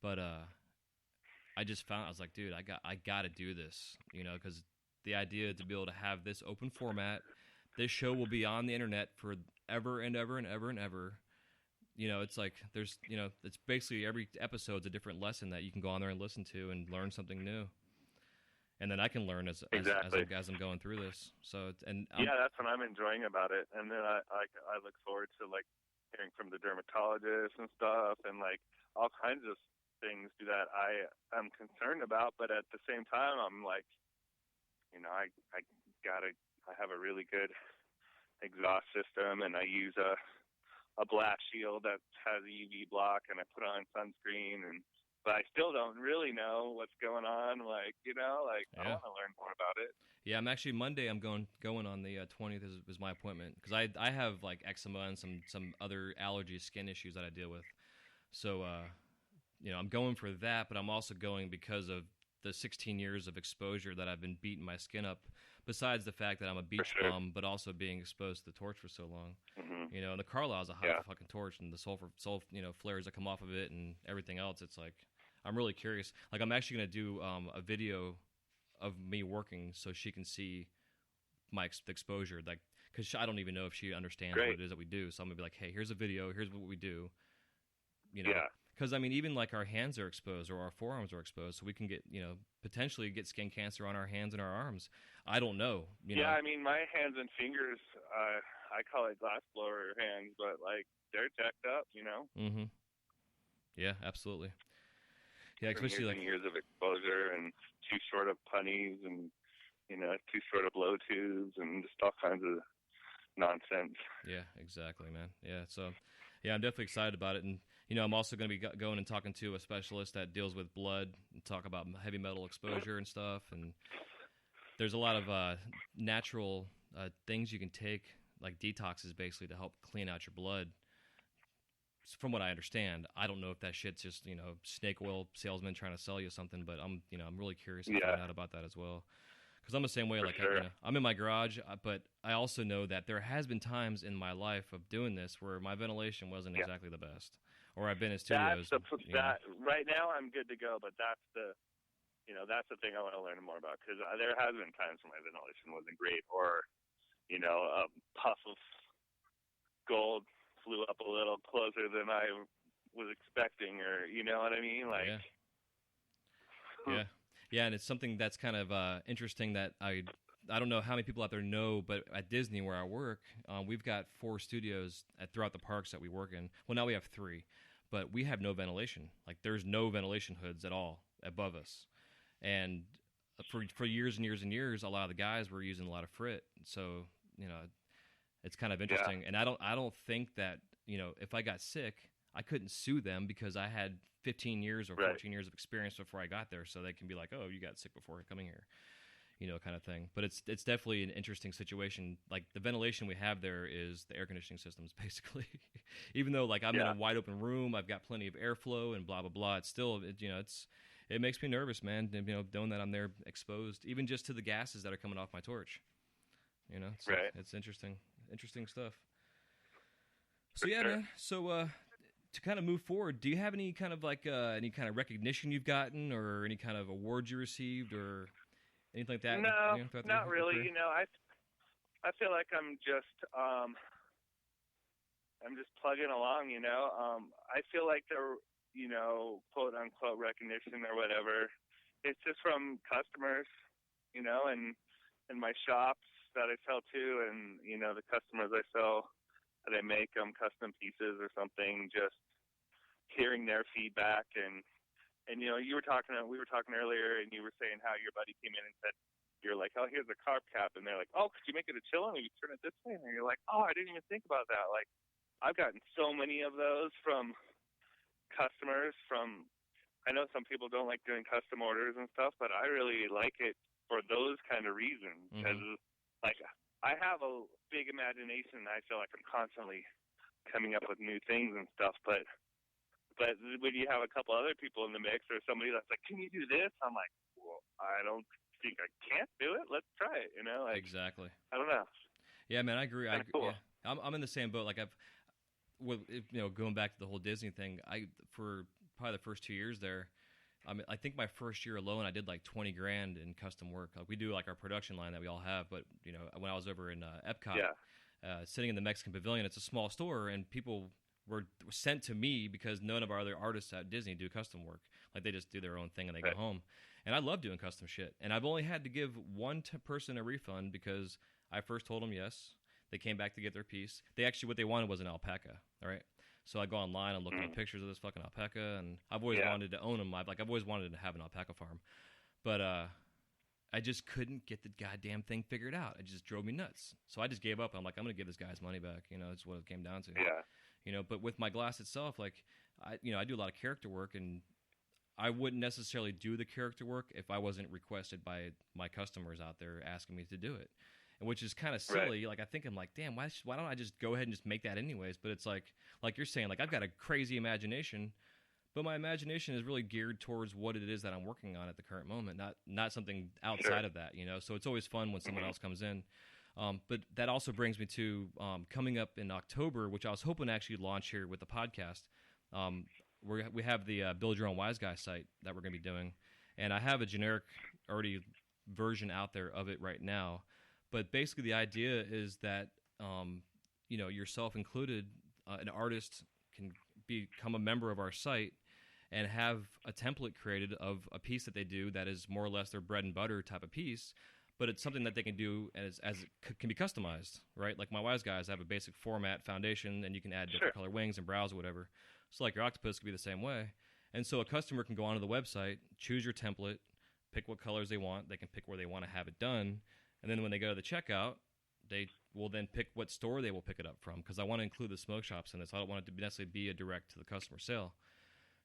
but I just found, I was like, dude, I got to do this, you know, because the idea to be able to have this open format, this show will be on the internet for ever and ever and ever and ever. You know, it's like there's, you know, it's basically every episode's a different lesson that you can go on there and listen to and learn something new. And then I can learn as I'm going through this. So that's what I'm enjoying about it. And then I look forward to like hearing from the dermatologists and stuff, and like all kinds of things that I am concerned about. But at the same time, I'm like, you know, I have a really good exhaust system, and I use a blast shield that has a UV block, and I put on sunscreen, but I still don't really know what's going on. Like, you know, like I want to learn more about it. Yeah, I'm actually Monday. I'm going on the 20th is my appointment, because I have like eczema and some other allergy skin issues that I deal with. So you know, I'm going for that, but I'm also going because of the 16 years of exposure that I've been beating my skin up. Besides the fact that I'm a beach bum, but also being exposed to the torch for so long. Mm-hmm. You know, and the Carlisle's a hot fucking torch, and the sulfur, you know, flares that come off of it and everything else. It's like, I'm really curious. Like, I'm actually going to do a video of me working so she can see my exposure. Like, because I don't even know if she understands what it is that we do. So I'm going to be like, hey, here's a video. Here's what we do. You know? Yeah. Because, I mean, even like our hands are exposed or our forearms are exposed, so we can get, you know, potentially get skin cancer on our hands and our arms. I don't know. You know? I mean, my hands and fingers, I call it glassblower hands, but like they're checked up, you know? Mm-hmm. Yeah, absolutely. Yeah, especially like years of exposure and too short of punnies and, you know, too short of blow tubes and just all kinds of nonsense. Yeah, exactly, man. Yeah, so, yeah, I'm definitely excited about it. And, you know, I'm also going to be going and talking to a specialist that deals with blood and talk about heavy metal exposure and stuff. And there's a lot of natural things you can take, like detoxes, basically, to help clean out your blood. From what I understand, I don't know if that shit's just, you know, snake oil salesman trying to sell you something, but I'm really curious to find out about that as well. Because I'm the same way. I'm in my garage, but I also know that there has been times in my life of doing this where my ventilation wasn't exactly the best, or I've been in studios. Right now I'm good to go, but that's the thing I want to learn more about, because there has been times when my ventilation wasn't great, or, you know, a puff of gold flew up a little closer than I was expecting, or, you know what I mean? Like, yeah, and it's something that's kind of interesting that I don't know how many people out there know, but at Disney where I work, we've got 4 studios throughout the parks that we work in. Well, now we have 3, but we have no ventilation. Like, there's no ventilation hoods at all above us. And for years and years and years, a lot of the guys were using a lot of frit. So, you know, it's kind of interesting. Yeah. And I don't think that, you know, if I got sick, I couldn't sue them because I had 15 years or 14 years of experience before I got there. So they can be like, oh, you got sick before coming here, you know, kind of thing. But it's definitely an interesting situation. Like, the ventilation we have there is the air conditioning systems, basically. Even though, like, I'm in a wide open room, I've got plenty of airflow and blah, blah, blah. It's still, you know, it makes me nervous, man, you know, knowing that I'm there exposed, even just to the gases that are coming off my torch. You know, it's interesting stuff. So, man. So, to kind of move forward, do you have any kind of like any kind of recognition you've gotten, or any kind of awards you received, or anything like that? No, not really. You know, I feel like I'm just plugging along. You know, I feel like the, you know, quote unquote recognition or whatever, it's just from customers, you know, and my shops that I sell to, and, you know, the customers I sell, that I make them custom pieces or something, just hearing their feedback. And you know, we were talking earlier, and you were saying how your buddy came in and said, you're like, oh, here's a carb cap, and they're like, oh, could you make it a chill, and you turn it this way, and you're like, oh, I didn't even think about that. Like, I've gotten so many of those from customers. I know some people don't like doing custom orders and stuff, but I really like it for those kind of reasons, because like, I have a big imagination, and I feel like I'm constantly coming up with new things and stuff, but when you have a couple other people in the mix, or somebody that's like, can you do this? I'm like, well, I don't think I can't do it. Let's try it, you know? Like, exactly. I don't know. Yeah, man, I agree. Cool. Yeah, I'm in the same boat. Like, you know, going back to the whole Disney thing, for probably the first 2 years there, I mean, I think my first year alone, I did like 20 grand in custom work. Like we do like our production line that we all have, but when I was over in Epcot, sitting in the Mexican Pavilion, it's a small store, and people were sent to me because none of our other artists at Disney do custom work. Like they just do their own thing and they go home. And I love doing custom shit. And I've only had to give one person a refund because I first told them yes. They came back to get their piece. What they wanted was an alpaca. All right. So I go online and look at pictures of this fucking alpaca, and I've always wanted to own them. I've always wanted to have an alpaca farm, but I just couldn't get the goddamn thing figured out. It just drove me nuts. So I just gave up. I'm like, I'm gonna give this guy his money back. That's what it came down to. Yeah. But with my glass itself, like I do a lot of character work, and I wouldn't necessarily do the character work if I wasn't requested by my customers out there asking me to do it. Which is kind of silly. Like I think I'm like, damn, why don't I just go ahead and just make that anyways? But it's like you're saying, like I've got a crazy imagination, but my imagination is really geared towards what it is that I'm working on at the current moment, not something outside of that, So it's always fun when someone else comes in. But that also brings me to coming up in October, which I was hoping to actually launch here with the podcast. We have the Build Your Own Wise Guy site that we're going to be doing, and I have a generic already version out there of it right now. But basically, the idea is that, yourself included, an artist can become a member of our site and have a template created of a piece that they do that is more or less their bread and butter type of piece. But it's something that they can do as it can be customized, right? Like my Wise Guys have a basic format foundation, and you can add different color wings and brows or whatever. So like your octopus could be the same way. And so a customer can go onto the website, choose your template, pick what colors they want. They can pick where they want to have it done. And then when they go to the checkout, they will then pick what store they will pick it up from, because I want to include the smoke shops in this. I don't want it to necessarily be a direct to the customer sale.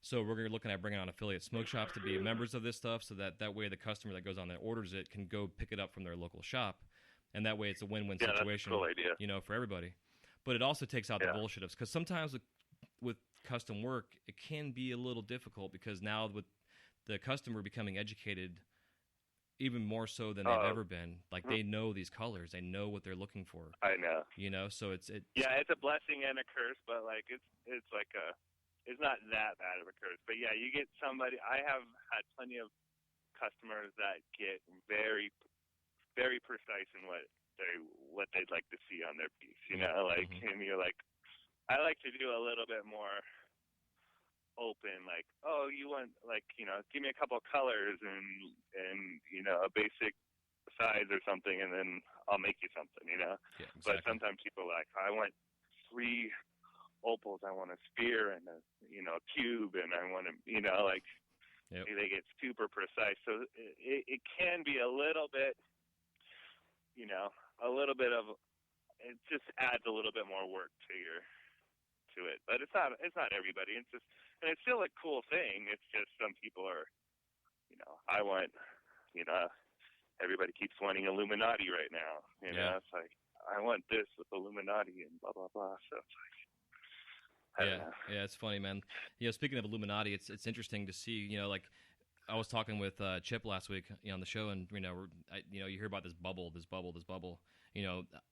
So we're looking at bringing on affiliate smoke shops to be members of this stuff, so that way the customer that goes on there orders it can go pick it up from their local shop, and that way it's a win-win situation. That's a cool idea. For everybody. But it also takes out the bullshit of, because sometimes with custom work it can be a little difficult, because now with the customer becoming educated even more so than they've ever been. Like they know these colors, they know what they're looking for. I know. So it's yeah, it's a blessing and a curse, but like it's like it's not that bad of a curse. But yeah, you get somebody. I have had plenty of customers that get very, very precise in what they'd like to see on their piece. And you're like, I like to do a little bit more open, like, oh, you want, like, give me a couple of colors and a basic size or something, and then I'll make you something, Yeah, exactly. But sometimes people are like, I want 3 opals, I want a sphere and a cube, and I want to, they get super precise. So it can be a little bit, a little bit of, it just adds a little bit more work to it, but it's not everybody. It's just, and it's still a cool thing. It's just some people are, I want, everybody keeps wanting Illuminati right now. It's like, I want this with Illuminati and blah, blah, blah. So it's like, yeah, it's funny, man. Speaking of Illuminati, it's interesting to see, like I was talking with Chip last week on the show, and, you hear about this bubble.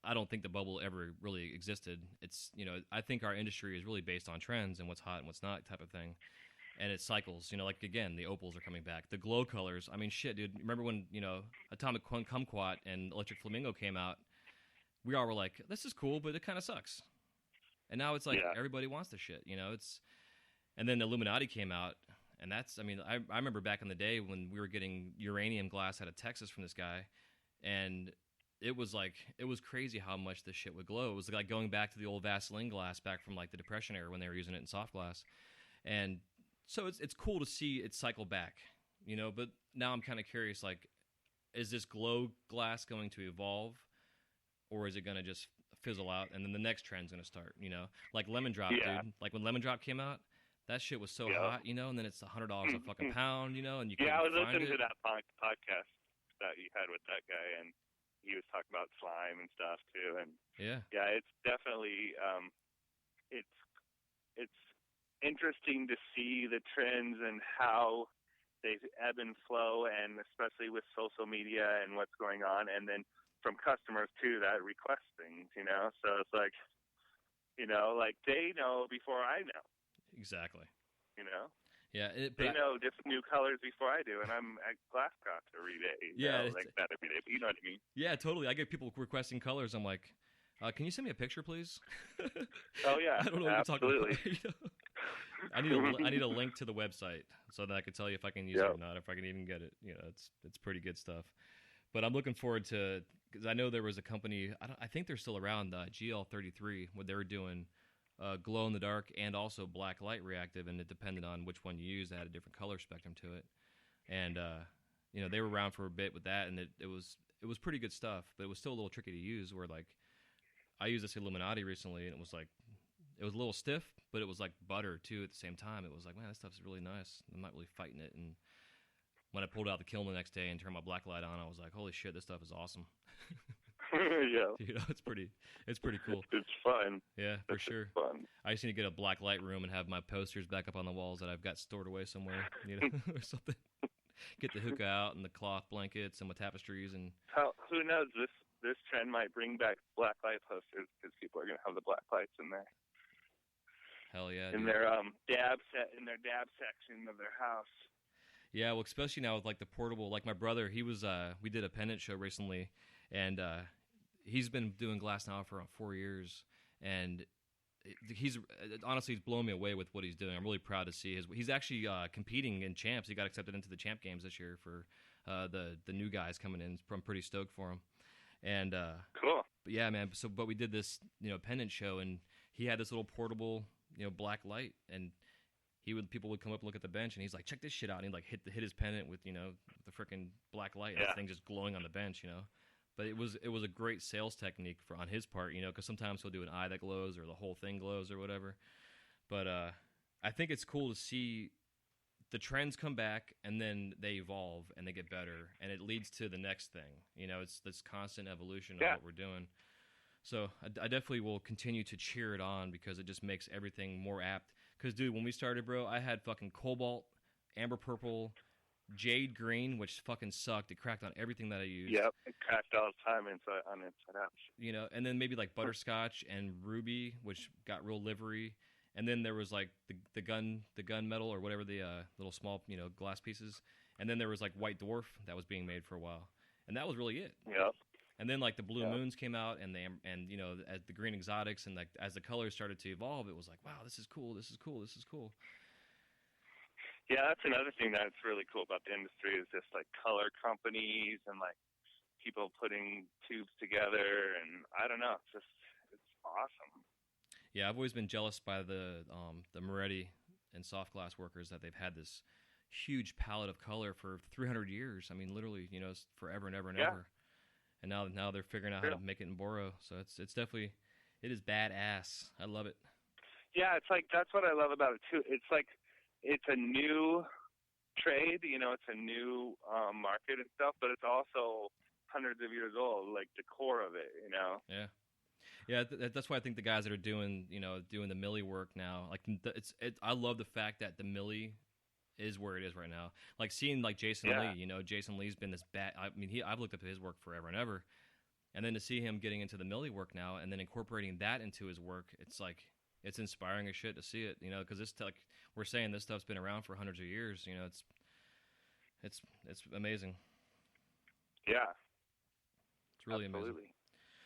I don't think the bubble ever really existed. It's, I think our industry is really based on trends and what's hot and what's not type of thing. And it cycles, like, again, the opals are coming back. The glow colors, I mean, shit, dude. Remember when, Atomic Kumquat and Electric Flamingo came out? We all were like, this is cool, but it kind of sucks. And now it's like, everybody wants this shit, And then Illuminati came out, and that's, I remember back in the day when we were getting uranium glass out of Texas from this guy, and it was crazy how much this shit would glow. It was like going back to the old Vaseline glass back from like the Depression era when they were using it in soft glass. And so it's cool to see it cycle back, but now I'm kind of curious, like, is this glow glass going to evolve, or is it going to just fizzle out and then the next trend's going to start, like Lemon Drop, dude. Like when Lemon Drop came out, that shit was so hot, and then it's $100 a fucking pound, and you couldn't I was find listening it. to that podcast that you had with that guy, and he was talking about slime and stuff too, and it's definitely it's interesting to see the trends and how they ebb and flow, and especially with social media and what's going on, and then from customers too that request things, So it's like, like they know before I know. Exactly. Yeah, they know different new colors before I do, and I'm at Glasscraft every day. Like not every day, but you know what I mean. Yeah, totally. I get people requesting colors. I'm like, can you send me a picture, please? Oh yeah, I don't know what absolutely. you're talking about. I need a link to the website so that I can tell you if I can use it or not, if I can even get it. It's pretty good stuff. But I'm looking forward to, because I know there was a company, I think they're still around, GL33, where they were doing glow in the dark and also black light reactive, and it depended on which one you used. They had a different color spectrum to it, and they were around for a bit with that, and it was pretty good stuff, but it was still a little tricky to use. Where like I used this Illuminati recently, and it was a little stiff, but it was like butter too at the same time. It was like, man, this stuff's really nice. I'm not really fighting it, and when I pulled out the kiln the next day and turned my black light on, I was like, holy shit, this stuff is awesome. Yeah. It's pretty cool. It's fun. Yeah, for sure. Fun. I just need to get a black light room and have my posters back up on the walls that I've got stored away somewhere, or something. Get the hookah out and the cloth blankets and my tapestries and. Who knows? This trend might bring back black light posters because people are gonna have the black lights in there. Hell yeah. In their dab section of their house. Yeah, well, especially now with like the portable. Like my brother, he was. We did a pennant show recently, and he's been doing glass now for around 4 years, and he's blowing me away with what he's doing. I'm really proud to see he's actually competing in champs. He got accepted into the champ games this year for the new guys coming in. I'm pretty stoked for him. And cool. But yeah, man. But we did this pennant show, and he had this little portable black light, and people would come up and look at the bench, and he's like, check this shit out, and he'd like hit his pennant with the freaking black light, and the thing just glowing on the bench, But it was a great sales technique on his part, because sometimes he'll do an eye that glows or the whole thing glows or whatever. But I think it's cool to see the trends come back and then they evolve and they get better, and it leads to the next thing. It's this constant evolution of what we're doing. So I definitely will continue to cheer it on because it just makes everything more apt. Because, dude, when we started, bro, I had fucking cobalt, amber purple, jade green, which fucking sucked. It cracked on everything that I used. Yep, it cracked all the time inside out. And then maybe like butterscotch and ruby, which got real livery. And then there was like the gun metal or whatever, the little small glass pieces. And then there was like white dwarf that was being made for a while, and that was really it. Yep. And then like the blue moons came out, and as the green exotics, and like as the colors started to evolve, it was like, wow, this is cool. Yeah, that's another thing that's really cool about the industry is just like color companies and like people putting tubes together, and I don't know, it's awesome. Yeah, I've always been jealous by the Moretti and soft glass workers that they've had this huge palette of color for 300 years. I mean, literally, forever and ever and ever. And now they're figuring out how to make it in Boro. So it's definitely, it is badass. I love it. Yeah, it's like, that's what I love about it too. It's like, it's a new trade, it's a new market and stuff, but it's also hundreds of years old, like the core of it, Yeah. Yeah, that's why I think the guys that are doing the Millie work now, like I love the fact that the Millie is where it is right now. Like seeing like Jason Lee, Jason Lee's been this bad. I mean, I've looked up his work forever and ever, and then to see him getting into the Millie work now and then incorporating that into his work, it's like it's inspiring as shit to see it. Because this like we're saying this stuff's been around for hundreds of years. It's amazing. Yeah, it's really absolutely amazing.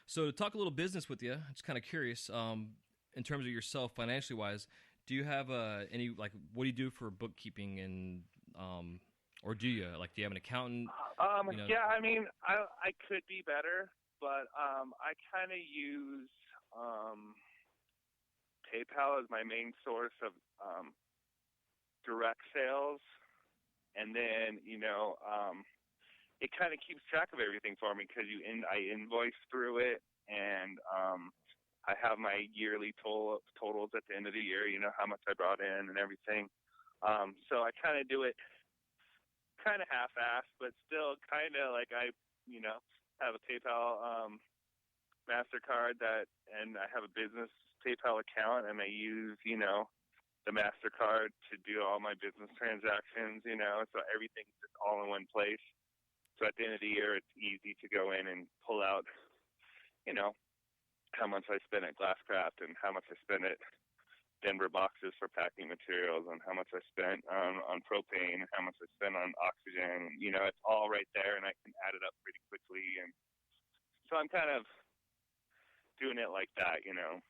So to talk a little business with you, I'm just kind of curious, in terms of yourself financially wise, do you have any, like, what do you do for bookkeeping and, or do you have an accountant? Yeah, I mean, I could be better, but I kind of use PayPal as my main source of direct sales, and then it kind of keeps track of everything for me because I invoice through it, and I have my yearly totals at the end of the year, how much I brought in and everything. So I kind of do it kind of half-assed, but still kind of like I have a PayPal MasterCard and I have a business PayPal account, and I use, the MasterCard to do all my business transactions, so everything's just all in one place. So at the end of the year, it's easy to go in and pull out, how much I spent at Glasscraft and how much I spent at Denver boxes for packing materials and how much I spent on propane, how much I spent on oxygen. You know, it's all right there, and I can add it up pretty quickly. And so I'm kind of doing it like that, you know.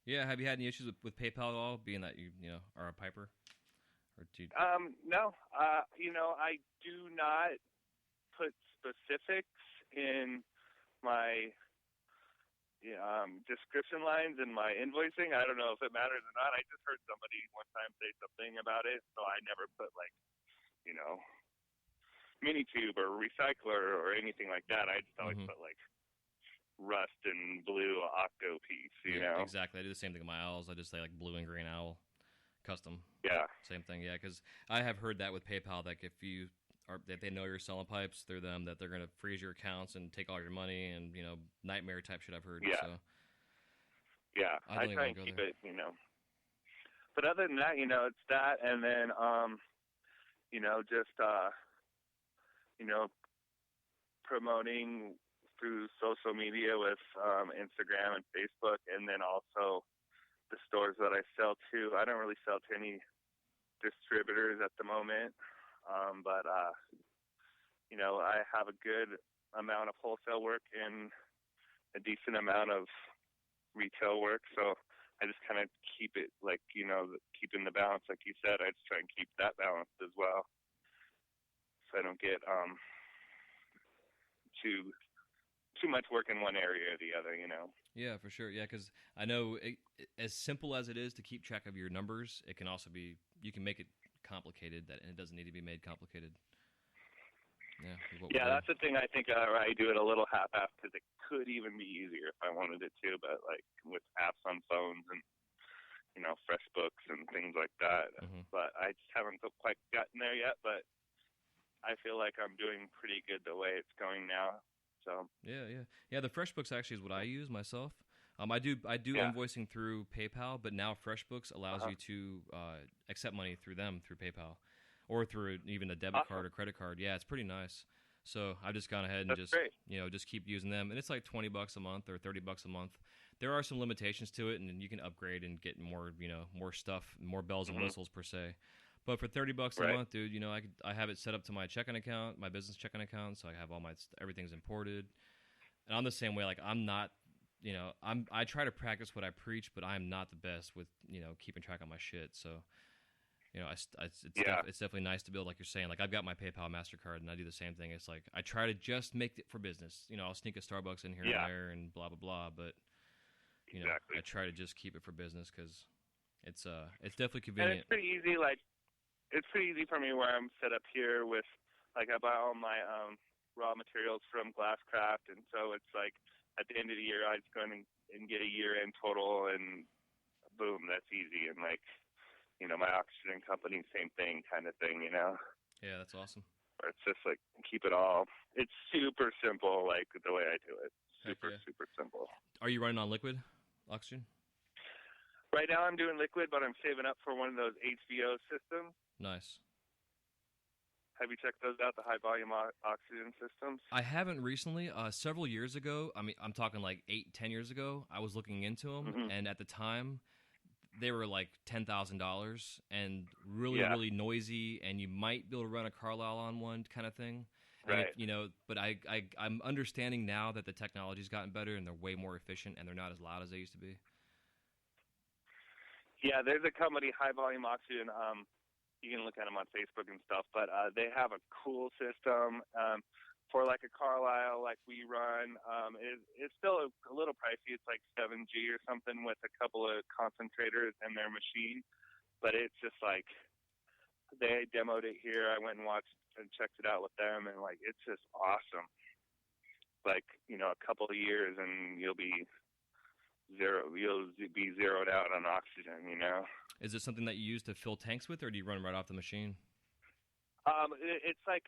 Yeah. Have you had any issues with PayPal at all, being that you are a piper? Or do you... No. You know, I do not put specifics in my description lines in my invoicing. I don't know if it matters or not. I just heard somebody one time say something about it, so I never put like, you know, mini tube or recycler or anything like that. I just always put like rust and blue octo piece, you know? Exactly. I do the same thing with my owls. I just say like blue and green owl custom. Yeah. Same thing, yeah, because I have heard that with PayPal, that if they know you're selling pipes through them, that they're going to freeze your accounts and take all your money, and, you know, nightmare type shit I've heard. Yeah. So. Yeah. I try and keep it, you know. But other than that, you know, it's that, and then, you know, just, you know, promoting through social media with Instagram and Facebook, and then also the stores that I sell to. I don't really sell to any distributors at the moment, but you know, I have a good amount of wholesale work and a decent amount of retail work, so I just kind of keep it like, you know, keeping the balance, like you said. I just try and keep that balanced as well, so I don't get too much work in one area or the other, you know. Yeah, for sure. Yeah, because I know as simple as it is to keep track of your numbers, it can also be, you can make it complicated, and it doesn't need to be made complicated. Yeah, that's the thing. I think I do it a little half-assed, because it could even be easier if I wanted it to, but like with apps on phones and, you know, FreshBooks and things like that. But I just haven't quite gotten there yet, but I feel like I'm doing pretty good the way it's going now. So yeah. The FreshBooks actually is what I use myself. I do invoicing through PayPal, but now FreshBooks allows you to accept money through them through PayPal, or through even a debit card or credit card. Yeah, it's pretty nice. So I've just gone ahead and just keep using them, and it's like $20 a month or $30 a month. There are some limitations to it, and you can upgrade and get more, you know, more stuff, more bells and whistles per se. But for $30 a month, dude, you know, I have it set up to my checking account, my business checking account, so I have all my everything's imported. And I'm the same way. Like, I'm not, you know, I try to practice what I preach, but I'm not the best with, you know, keeping track of my shit. So, you know, it's definitely nice to build, like you're saying. Like, I've got my PayPal, MasterCard, and I do the same thing. It's like I try to just make it for business. You know, I'll sneak a Starbucks in here and there and blah blah blah. But you know, I try to just keep it for business, because it's definitely convenient. And it's pretty easy. Like, it's pretty easy for me where I'm set up here with, like, I buy all my raw materials from Glasscraft, and so it's like at the end of the year I just go in and get a year-end total, and boom, that's easy. And like, you know, my oxygen company, same thing, kind of thing, you know. Yeah, that's awesome. Or it's just like keep it all. It's super simple, like the way I do it. Super simple. Are you running on liquid oxygen? Right now I'm doing liquid, but I'm saving up for one of those HVO systems. Nice. Have you checked those out, the high-volume oxygen systems? I haven't recently. Several years ago, I mean, I'm talking like 8-10 years ago, I was looking into them, and at the time, they were like $10,000 and really noisy, and you might be able to run a Carlisle on one kind of thing. Right. You know, but I'm understanding now that the technology's gotten better, and they're way more efficient, and they're not as loud as they used to be. Yeah, there's a company, High Volume Oxygen. You can look at them on Facebook and stuff, but they have a cool system for like a Carlisle like we run. It's still a little pricey. It's like 7G or something with a couple of concentrators in their machine, but it's just like they demoed it here. I went and watched and checked it out with them, and like it's just awesome. Like, you know, a couple of years and you'll be zeroed out on oxygen, you know. Is it something that you use to fill tanks with, or do you run right off the machine? It's like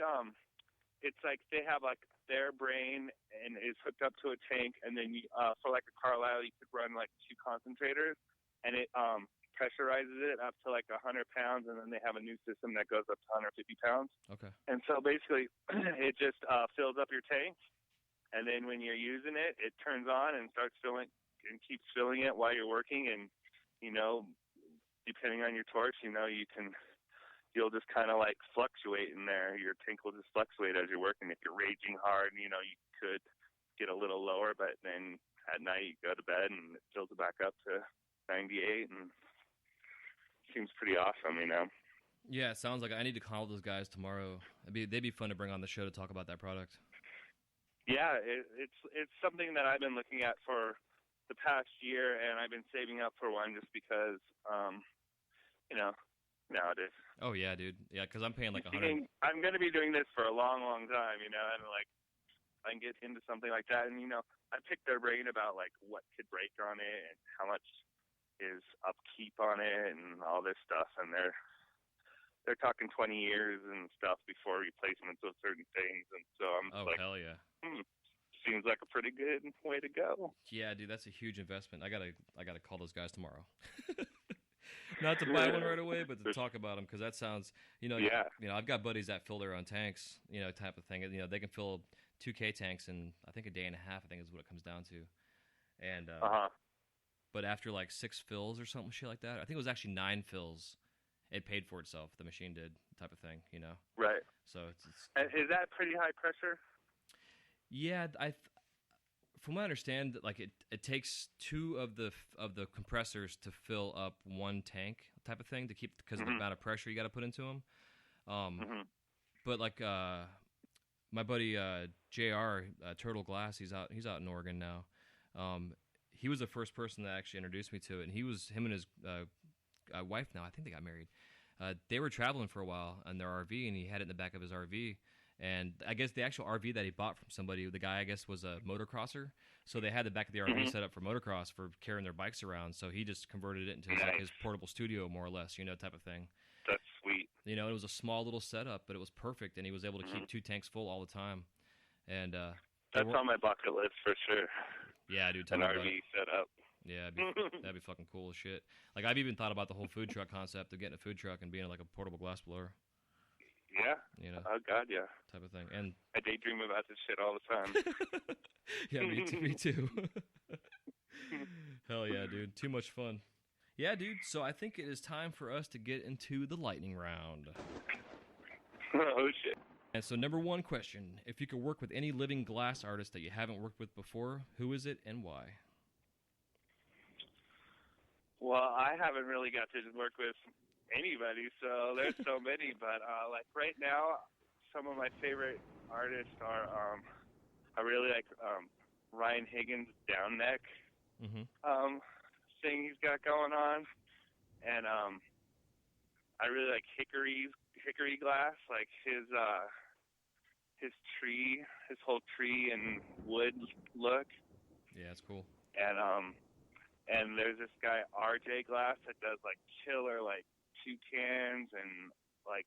they have like their brain and is hooked up to a tank, and then for like a Carlisle you could run like 2 concentrators, and it pressurizes it up to like 100 pounds, and then they have a new system that goes up to 150 pounds. Okay. And so basically it just fills up your tank, and then when you're using it, it turns on and starts filling and keeps filling it while you're working, and, you know, depending on your torch, you'll just kind of like fluctuate in there. Your tank will just fluctuate as you're working. If you're raging hard, you could get a little lower, but then at night you go to bed and it fills it back up to 98, and it seems pretty awesome, Yeah, it sounds like I need to call those guys tomorrow. They'd be fun to bring on the show to talk about that product. Yeah, it's something that I've been looking at for the past year, and I've been saving up for one just because, nowadays. Oh yeah, dude. Yeah, because I'm paying like $100. I'm going to be doing this for a long, long time, and like I can get into something like that, and I picked their brain about like what could break on it and how much is upkeep on it and all this stuff, and they're talking 20 years and stuff before replacements of certain things, and so I'm like, hell yeah. Seems like a pretty good way to go. Yeah, dude, that's a huge investment. I gotta call those guys tomorrow. Not to buy one right away, but to talk about them, because that sounds, I've got buddies that fill their own tanks, type of thing. They can fill 2K tanks in I think a day and a half. I think is what it comes down to. And but after like 6 fills or something shit like that, I think it was actually 9 fills. It paid for itself. The machine did, type of thing, Right. So it's is that pretty high pressure? Yeah, from what I understand, like it takes 2 of the compressors to fill up 1 tank, type of thing, to keep because of the amount of pressure you got to put into them. But like my buddy JR Turtle Glass, he's out in Oregon now. He was the first person that actually introduced me to it, and him and his wife now, I think they got married. They were traveling for a while in their RV, and he had it in the back of his RV. And I guess the actual RV that he bought from somebody, the guy I guess was a motocrosser, so they had the back of the RV set up for motocross for carrying their bikes around. So he just converted it into his portable studio, more or less, type of thing. That's sweet. It was a small little setup, but it was perfect, and he was able to keep 2 tanks full all the time. And that's on my bucket list for sure. Yeah, dude, an RV set up. Yeah, that'd be fucking cool as shit. Like I've even thought about the whole food truck concept of getting a food truck and being like a portable glass blower. Yeah. Oh God, yeah. Type of thing. And I daydream about this shit all the time. Yeah, me too. Hell yeah, dude. Too much fun. Yeah, dude. So I think it is time for us to get into the lightning round. Oh shit. And so number 1 question: if you could work with any living glass artist that you haven't worked with before, who is it and why? Well, I haven't really got to work with anybody, so there's so many. But like right now, some of my favorite artists are I really like Ryan Higgins' Down Neck thing he's got going on, and I really like hickory glass, like his tree, his whole tree and wood look. Yeah, it's cool. And there's this guy RJ Glass that does like killer like toucans and like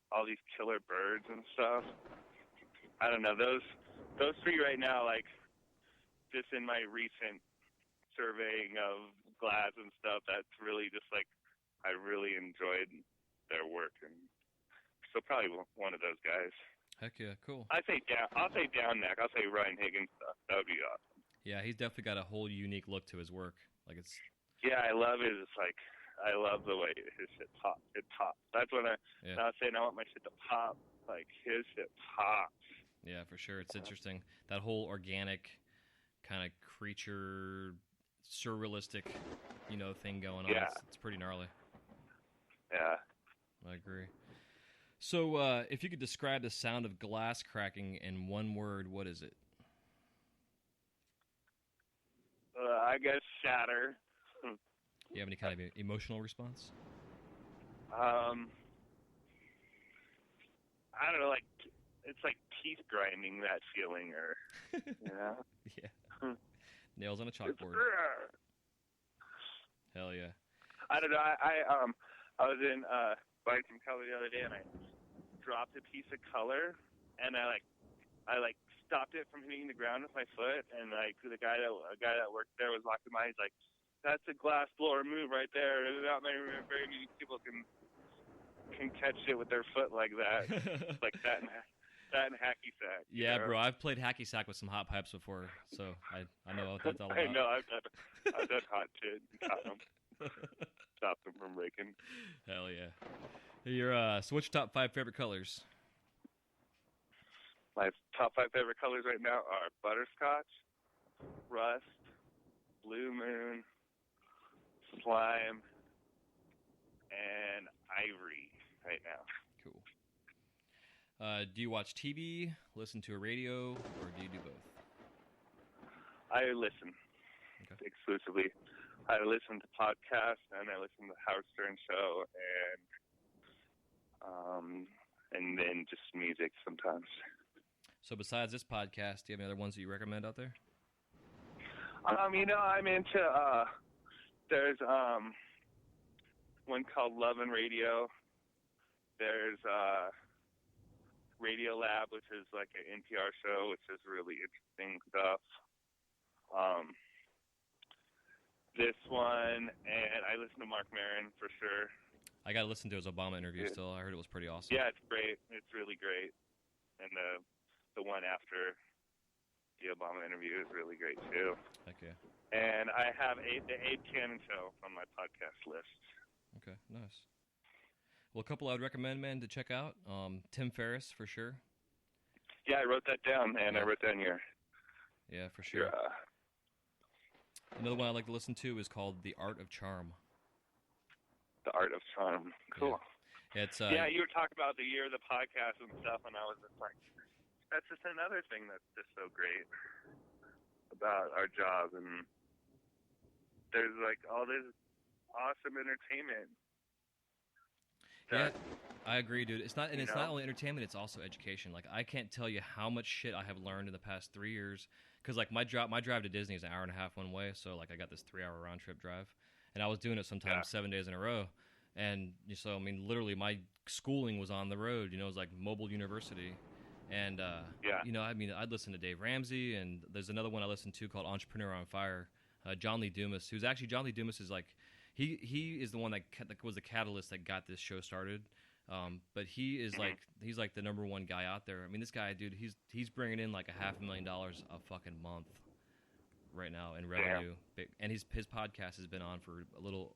all these killer birds and stuff. I don't know, those 3 right now, like just in my recent surveying of glass and stuff, that's really just like I really enjoyed their work, and so probably one of those guys. Heck yeah, cool. I'll say Down Neck. I'll say Ryan Higgins stuff. That would be awesome. Yeah, he's definitely got a whole unique look to his work. Like it's. Yeah, I love it. It's like I love the way his shit pops. It pops. That's when I was saying I want my shit to pop. Like his shit pops. Yeah, for sure. It's interesting. That whole organic kind of creature, surrealistic, thing going on. Yeah. It's pretty gnarly. Yeah. I agree. So, if you could describe the sound of glass cracking in 1 word, what is it? I guess shatter. You have any kind of emotional response? I don't know, like it's like teeth grinding, that feeling, or Yeah. Nails on a chalkboard. Hell yeah. I don't know. I was in buying some color the other day, and I dropped a piece of color, and I stopped it from hitting the ground with my foot, and like a guy that worked there was walking by. He's like, "That's a glass blower move right there. Not very many people can catch it with their foot like that." Like that and hacky sack. Yeah, bro. I've played hacky sack with some hot pipes before, so I know what that's all about. I know. I've done hot shit and caught them. Stops them from breaking. Hell yeah. So what's your top 5 favorite colors? My top 5 favorite colors right now are butterscotch, rust, blue moon, slime, and ivory right now. Cool. Do you watch TV, listen to a radio, or do you do both? I listen exclusively. I listen to podcasts, and I listen to Howard Stern show, and then just music sometimes. So besides this podcast, do you have any other ones that you recommend out there? I'm into, there's one called Love and Radio. There's Radio Lab, which is like an NPR show, which is really interesting stuff. This one, and I listen to Mark Maron for sure. I got to listen to his Obama interview still. I heard it was pretty awesome. Yeah, it's great. It's really great. And the one after the Obama interview is really great too. Heck yeah. And I have the Abe Cannon show on my podcast list. Okay, nice. Well, a couple I would recommend, man, to check out. Tim Ferriss, for sure. Yeah, I wrote that down, man. I wrote down your... Yeah, for sure. Another one I like to listen to is called The Art of Charm. The Art of Charm. Cool. Yeah, it's, you were talking about the year of the podcast and stuff, and I was just like, that's just another thing that's just so great about our job. And there's like all this awesome entertainment. Yeah, I agree, dude. It's not only entertainment; it's also education. Like, I can't tell you how much shit I have learned in the past 3 years. Because like my drive to Disney is an hour and a half one way, so like I got this 3-hour round trip drive, and I was doing it sometimes 7 days in a row. And so I mean, literally, my schooling was on the road. It was like mobile university. And I'd listen to Dave Ramsey, and there's another one I listened to called Entrepreneur on Fire. John Lee Dumas, John Lee Dumas is like. He is the one that was the catalyst that got this show started, but he is he's like the number one guy out there. I mean, this guy, dude, he's bringing in like $500,000 a fucking month right now in revenue, and his podcast has been on for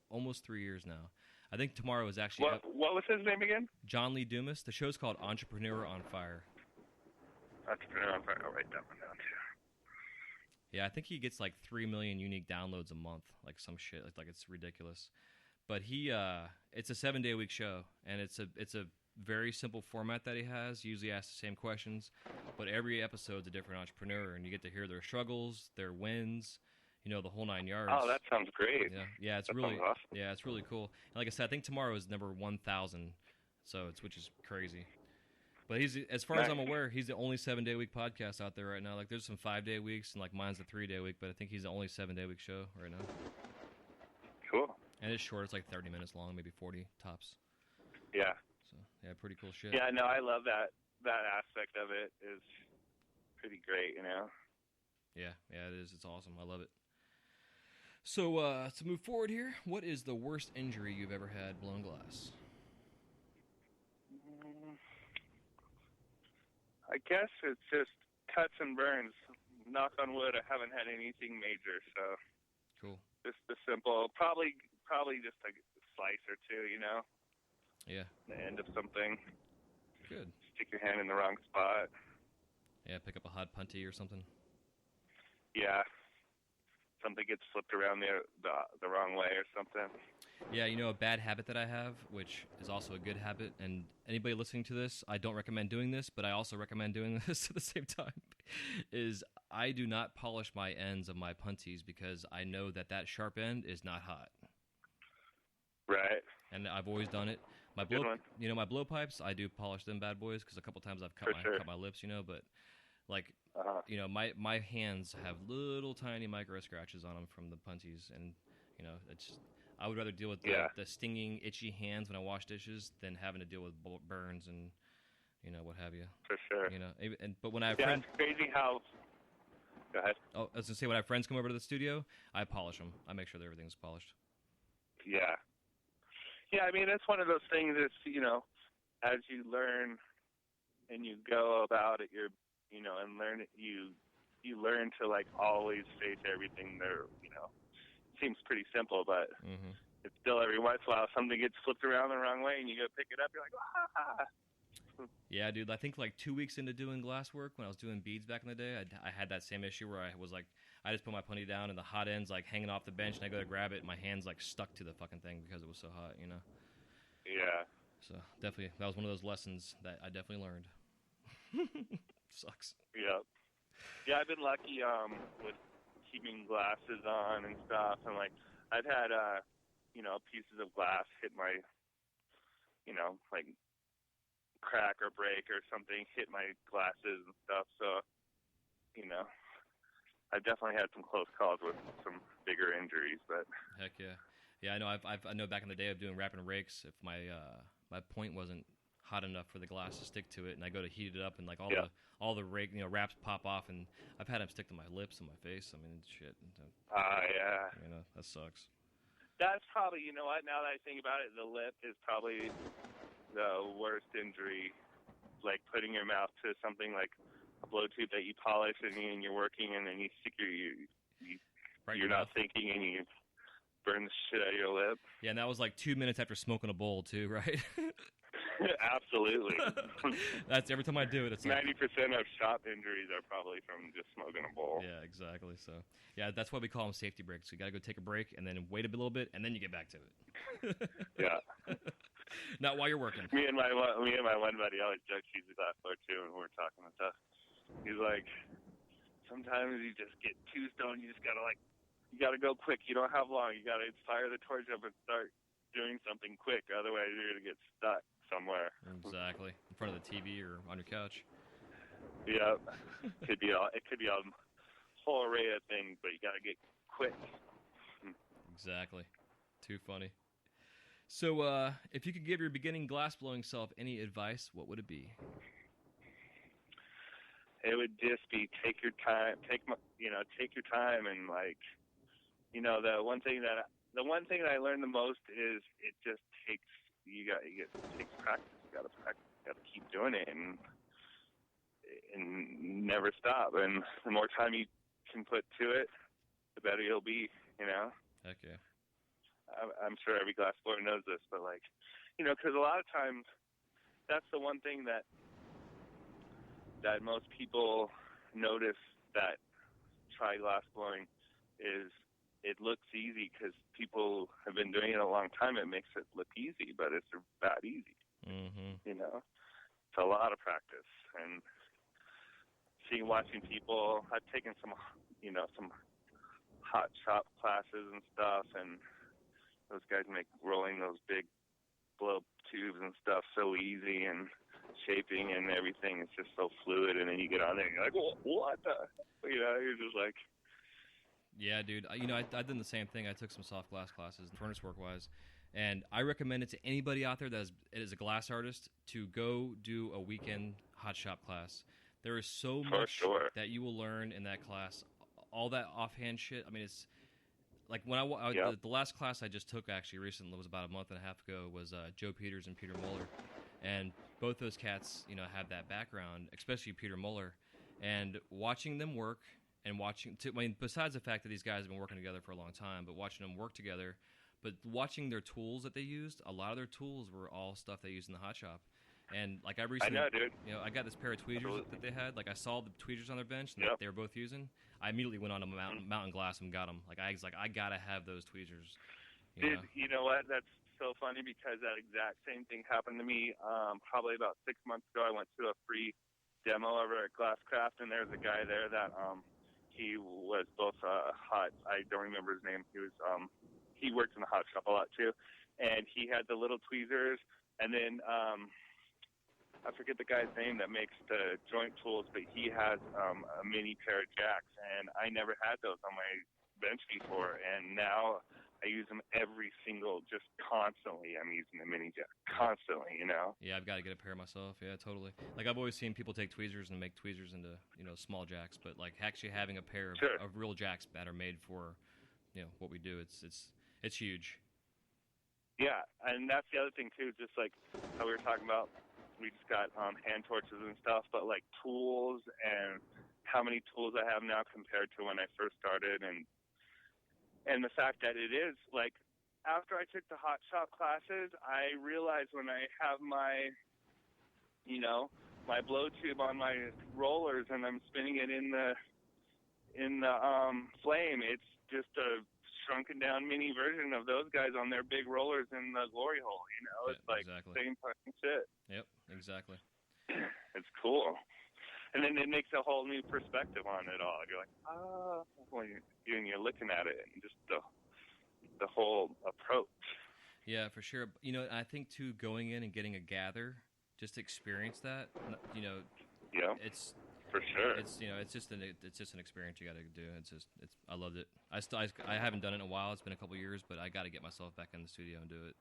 almost 3 years now. I think tomorrow is actually what was his name again? John Lee Dumas. The show's called Entrepreneur on Fire. Entrepreneur on Fire. I'll write that one down too. Yeah, I think he gets like 3 million unique downloads a month, like some shit. Like it's ridiculous. But it's a 7-day-a-week show, and it's a very simple format that he has. He usually asks the same questions, but every episode's a different entrepreneur, and you get to hear their struggles, their wins, the whole 9 yards. Oh, that sounds great. Yeah, it's really awesome. Yeah, it's really cool. And like I said, I think tomorrow is number 1,000, which is crazy. But as far as I'm aware, he's the only 7-day-a-week podcast out there right now. Like, there's some 5-day weeks, and like mine's a 3-day-a-week, but I think he's the only 7-day-a-week show right now. Cool. And it's short; it's like 30 minutes long, maybe 40 tops. Yeah. So yeah, pretty cool shit. Yeah, no, I love that aspect of it. Is pretty great, Yeah, it is. It's awesome. I love it. So to move forward here, what is the worst injury you've ever had blown glass? I guess it's just cuts and burns. Knock on wood, I haven't had anything major, so cool. Just the simple, probably just a slice or two, Yeah. The end of something. Good. Stick your hand in the wrong spot. Yeah, pick up a hot punty or something. Yeah. Something gets flipped around the wrong way or something. Yeah, a bad habit that I have, which is also a good habit, and anybody listening to this, I don't recommend doing this, but I also recommend doing this at the same time, is I do not polish my ends of my punties because I know that sharp end is not hot. Right. And I've always done it. My my blowpipes, I do polish them bad boys because a couple times I've cut my lips, but like, my hands have little tiny micro scratches on them from the punties, and it's just, I would rather deal with the stinging, itchy hands when I wash dishes than having to deal with burns and what have you. For sure. But when I have friends, it's crazy how. Go ahead. Oh, I was gonna say, when I have friends come over to the studio, I polish them. I make sure that everything's polished. Yeah. Yeah, I mean, it's one of those things that's, as you learn and you go about it, and learn it, you learn to, like, always face everything there, seems pretty simple, but it's still every once in a while something gets flipped around the wrong way and you go pick it up. You're like, ah. Yeah, dude. I think like 2 weeks into doing glass work, when I was doing beads back in the day, I had that same issue where I was like, I just put my punty down and the hot end's like hanging off the bench, and I go to grab it, and my hand's like stuck to the fucking thing because it was so hot, you know. Yeah. So definitely, that was one of those lessons that I definitely learned. Sucks. Yeah. Yeah, I've been lucky with keeping glasses on and stuff, and like I've had pieces of glass hit my, like crack or break or something hit my glasses and stuff. So, I've definitely had some close calls with some bigger injuries. But heck yeah, yeah. I know. I know back in the day of doing wrapping rakes, if my my point wasn't hot enough for the glass to stick to it, and I go to heat it up, and like all the rake wraps pop off, and I've had them stick to my lips and my face. I mean, shit. Yeah. That sucks. That's probably, you know what? Now that I think about it, the lip is probably the worst injury. Like putting your mouth to something like a blow tube that you polish and you're working, and then you stick you're not thinking, and you burn the shit out of your lip. Yeah, and that was like 2 minutes after smoking a bowl too, right? Absolutely. That's every time I do it. It's 90% of shop injuries are probably from just smoking a bowl. Yeah, exactly. So, yeah, that's why we call them safety breaks. You got to go take a break and then wait a little bit, and then you get back to it. Yeah. Not while you're working. Me and my one buddy always joke, she's a glass blower too, and we're talking and stuff. He's like, sometimes you just get too stoned. You just gotta go quick. You don't have long. You gotta fire the torch up and start doing something quick. Otherwise, you're gonna get stuck somewhere. Exactly, in front of the TV or on your couch. Yeah, it could be a whole array of things, but you gotta get quick. Exactly. Too funny. So, if you could give your beginning glass blowing self any advice, what would it be? It would just be take your time, take your time, and like, the one thing that I learned the most is it just takes practice. You gotta keep doing it and never stop. And the more time you can put to it, the better you'll be. Heck yeah. I'm sure every glass blower knows this, but because a lot of times that's the one thing that most people notice that try glass blowing is it looks easy because people have been doing it a long time. It makes it look easy, but it's that easy. Mm-hmm. It's a lot of practice, and watching people. I've taken some hot shop classes and stuff, and those guys make rolling those big blow tubes and stuff so easy, and shaping and everything is just so fluid. And then you get on there and you're like, what the? You're just like. Yeah, dude. I've done the same thing. I took some soft glass classes, furnace work wise, and I recommend it to anybody out there that is a glass artist to go do a weekend hot shop class. There is so much that you will learn in that class. All that offhand shit. I mean, it's. Like when the last class I just took actually recently was about a month and a half ago was Joe Peters and Peter Muller, and both those cats have that background, especially Peter Muller, and watching them work and besides the fact that these guys have been working together for a long time, but watching them work together, but watching their tools that they used, a lot of their tools were all stuff they used in the hot shop. And like I recently, know, dude. I got this pair of tweezers that they had. Like I saw the tweezers on their bench that they were both using. I immediately went on to Mountain Glass and got them. Like I was like, I gotta have those tweezers. You know what? That's so funny because that exact same thing happened to me. Probably about 6 months ago, I went to a free demo over at Glasscraft, and there's a guy there that he was both hot. I don't remember his name. He worked in the hot shop a lot too, and he had the little tweezers, and then. I forget the guy's name that makes the joint tools, but he has a mini pair of jacks, and I never had those on my bench before, and now I use them just constantly. I'm using the mini jack constantly, Yeah, I've got to get a pair myself. Yeah, totally. Like I've always seen people take tweezers and make tweezers into small jacks, but like actually having a pair of real jacks that are made for what we do, it's huge. Yeah, and that's the other thing too, just like how we were talking about. We just got hand torches and stuff, but like tools and how many tools I have now compared to when I first started, and the fact that it is like after I took the hot shop classes, I realized when I have my, my blow tube on my rollers and I'm spinning it in the flame, it's just a shrunken down mini version of those guys on their big rollers in the glory hole. It's like exactly. Same fucking shit. Yep, exactly. It's cool. And then it makes a whole new perspective on it all. You're like, when you're looking at it and just the whole approach. Yeah, for sure. I think too, going in and getting a gather, just to experience that. Yeah. It's for sure. It's just an experience you got to do. I loved it. I haven't done it in a while. It's been a couple years, but I got to get myself back in the studio and do it.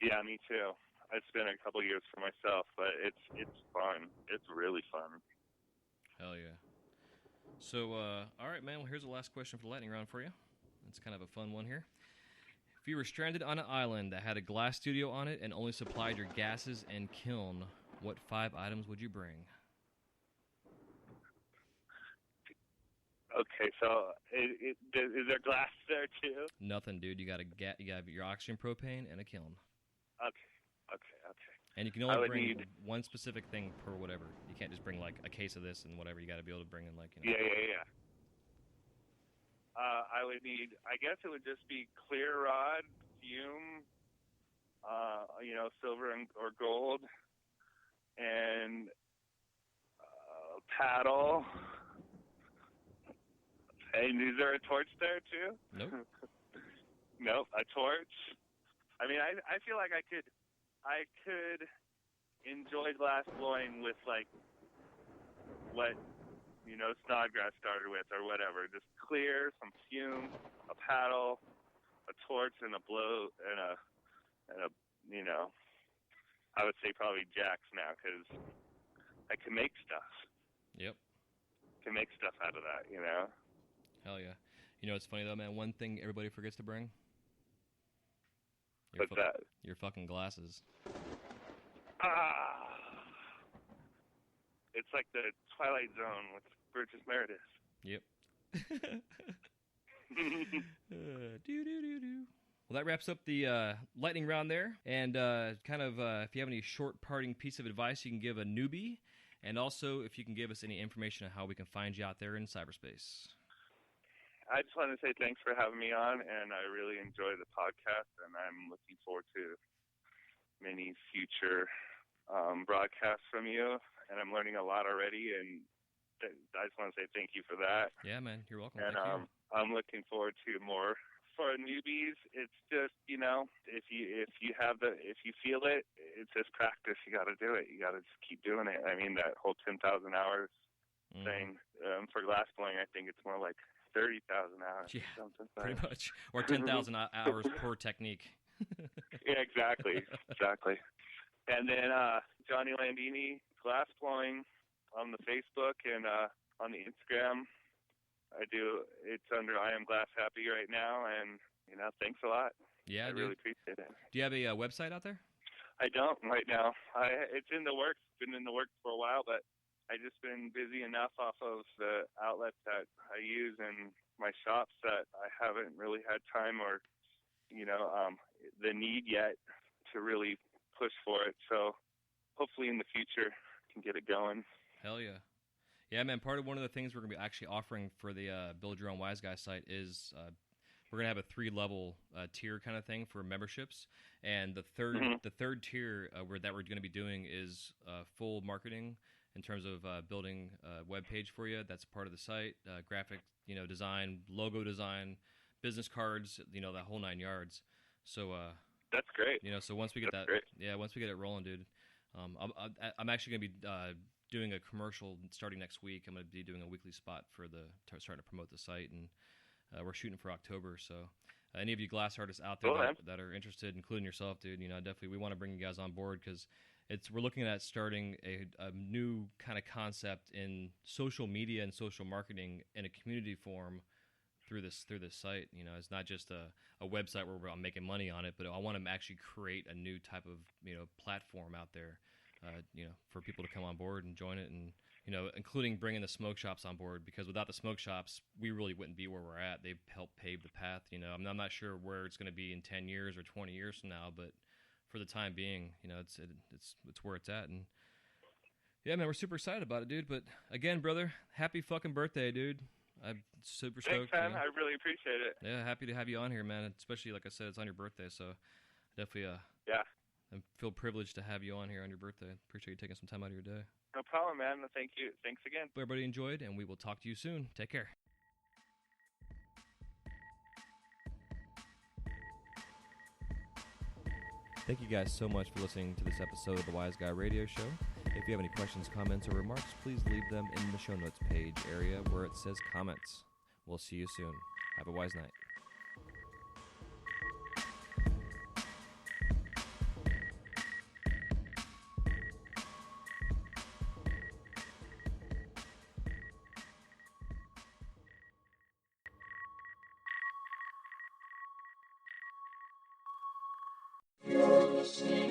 Yeah, me too. It's been a couple years for myself, but it's fun. It's really fun. Hell yeah. So, all right, man. Well, here's the last question for the lightning round for you. It's kind of a fun one here. If you were stranded on an island that had a glass studio on it and only supplied your gases and kiln, what 5 items would you bring? Okay, so is there glass there too? Nothing, dude. You got your oxygen, propane, and a kiln. Okay. And you can only bring one specific thing per whatever. You can't just bring like a case of this and whatever. You got to be able to bring in like. Yeah. I would need. I guess it would just be clear rod, fume, silver or gold, and paddle. Hey, is there a torch there too? Nope. Nope, a torch. I mean, I feel like I could enjoy glass blowing with like what Snodgrass started with or whatever. Just clear, some fume, a paddle, a torch, and a blow and a I would say probably jacks now because I can make stuff. Yep. Can make stuff out of that, Hell yeah. It's funny though, man. One thing everybody forgets to bring. What's that? Your fucking glasses. It's like the Twilight Zone with Burgess Meredith. Yep. Well, that wraps up the lightning round there. And if you have any short parting piece of advice you can give a newbie, and also if you can give us any information on how we can find you out there in cyberspace. I just want to say thanks for having me on, and I really enjoy the podcast, and I'm looking forward to many future broadcasts from you, and I'm learning a lot already, and I just want to say thank you for that. Yeah, man, you're welcome. And thank you. I'm looking forward to more. For newbies, it's just, if you feel it, it's just practice. You got to do it. You got to just keep doing it. I mean, that whole 10,000 hours thing for glass blowing, I think it's more like 30,000 hours. Yeah, something pretty much. Or 10,000 hours per technique. Yeah, exactly. And then Johnny Landini, glass blowing on the Facebook and on the Instagram. It's under I Am Glass Happy right now, and thanks a lot. Yeah, I really appreciate it. Do you have a website out there? I don't right now. It's in the works. Been in the works for a while, but I just been busy enough off of the outlets that I use in my shops that I haven't really had time or the need yet to really push for it. So hopefully in the future can get it going. Hell yeah. Yeah, man, one of the things we're going to be actually offering for the Build Your Own Wise Guy site is we're going to have a 3-level tier kind of thing for memberships. And the third tier that we're going to be doing is full marketing in terms of building a web page for you. That's part of the site, graphic design, logo design, business cards, the whole 9 yards. So that's great. So once we get once we get it rolling, dude, I'm actually going to be doing a commercial starting next week. I'm going to be doing a weekly spot for starting to promote the site, and we're shooting for October. So any of you glass artists out there that are interested, including yourself, dude, definitely we want to bring you guys on board because we're looking at starting a new kind of concept in social media and social marketing in a community form through this site. It's not just a website where I'm making money on it, but I want to actually create a new type of platform out there. For people to come on board and join it and including bringing the smoke shops on board, because without the smoke shops, we really wouldn't be where we're at. They've helped pave the path. I'm not sure where it's going to be in 10 years or 20 years from now, but for the time being, it's where it's at. And yeah, man, we're super excited about it, dude. But again, brother, happy fucking birthday, dude. I'm super stoked. Thanks, man. I really appreciate it. Yeah, happy to have you on here, man. Especially, like I said, it's on your birthday, so definitely yeah. I feel privileged to have you on here on your birthday. Appreciate you taking some time out of your day. No problem, man. Thank you. Thanks again. Hope everybody enjoyed, and we will talk to you soon. Take care. Thank you guys so much for listening to this episode of the Wise Guy Radio Show. If you have any questions, comments, or remarks, please leave them in the show notes page area where it says comments. We'll see you soon. Have a wise night. You're listening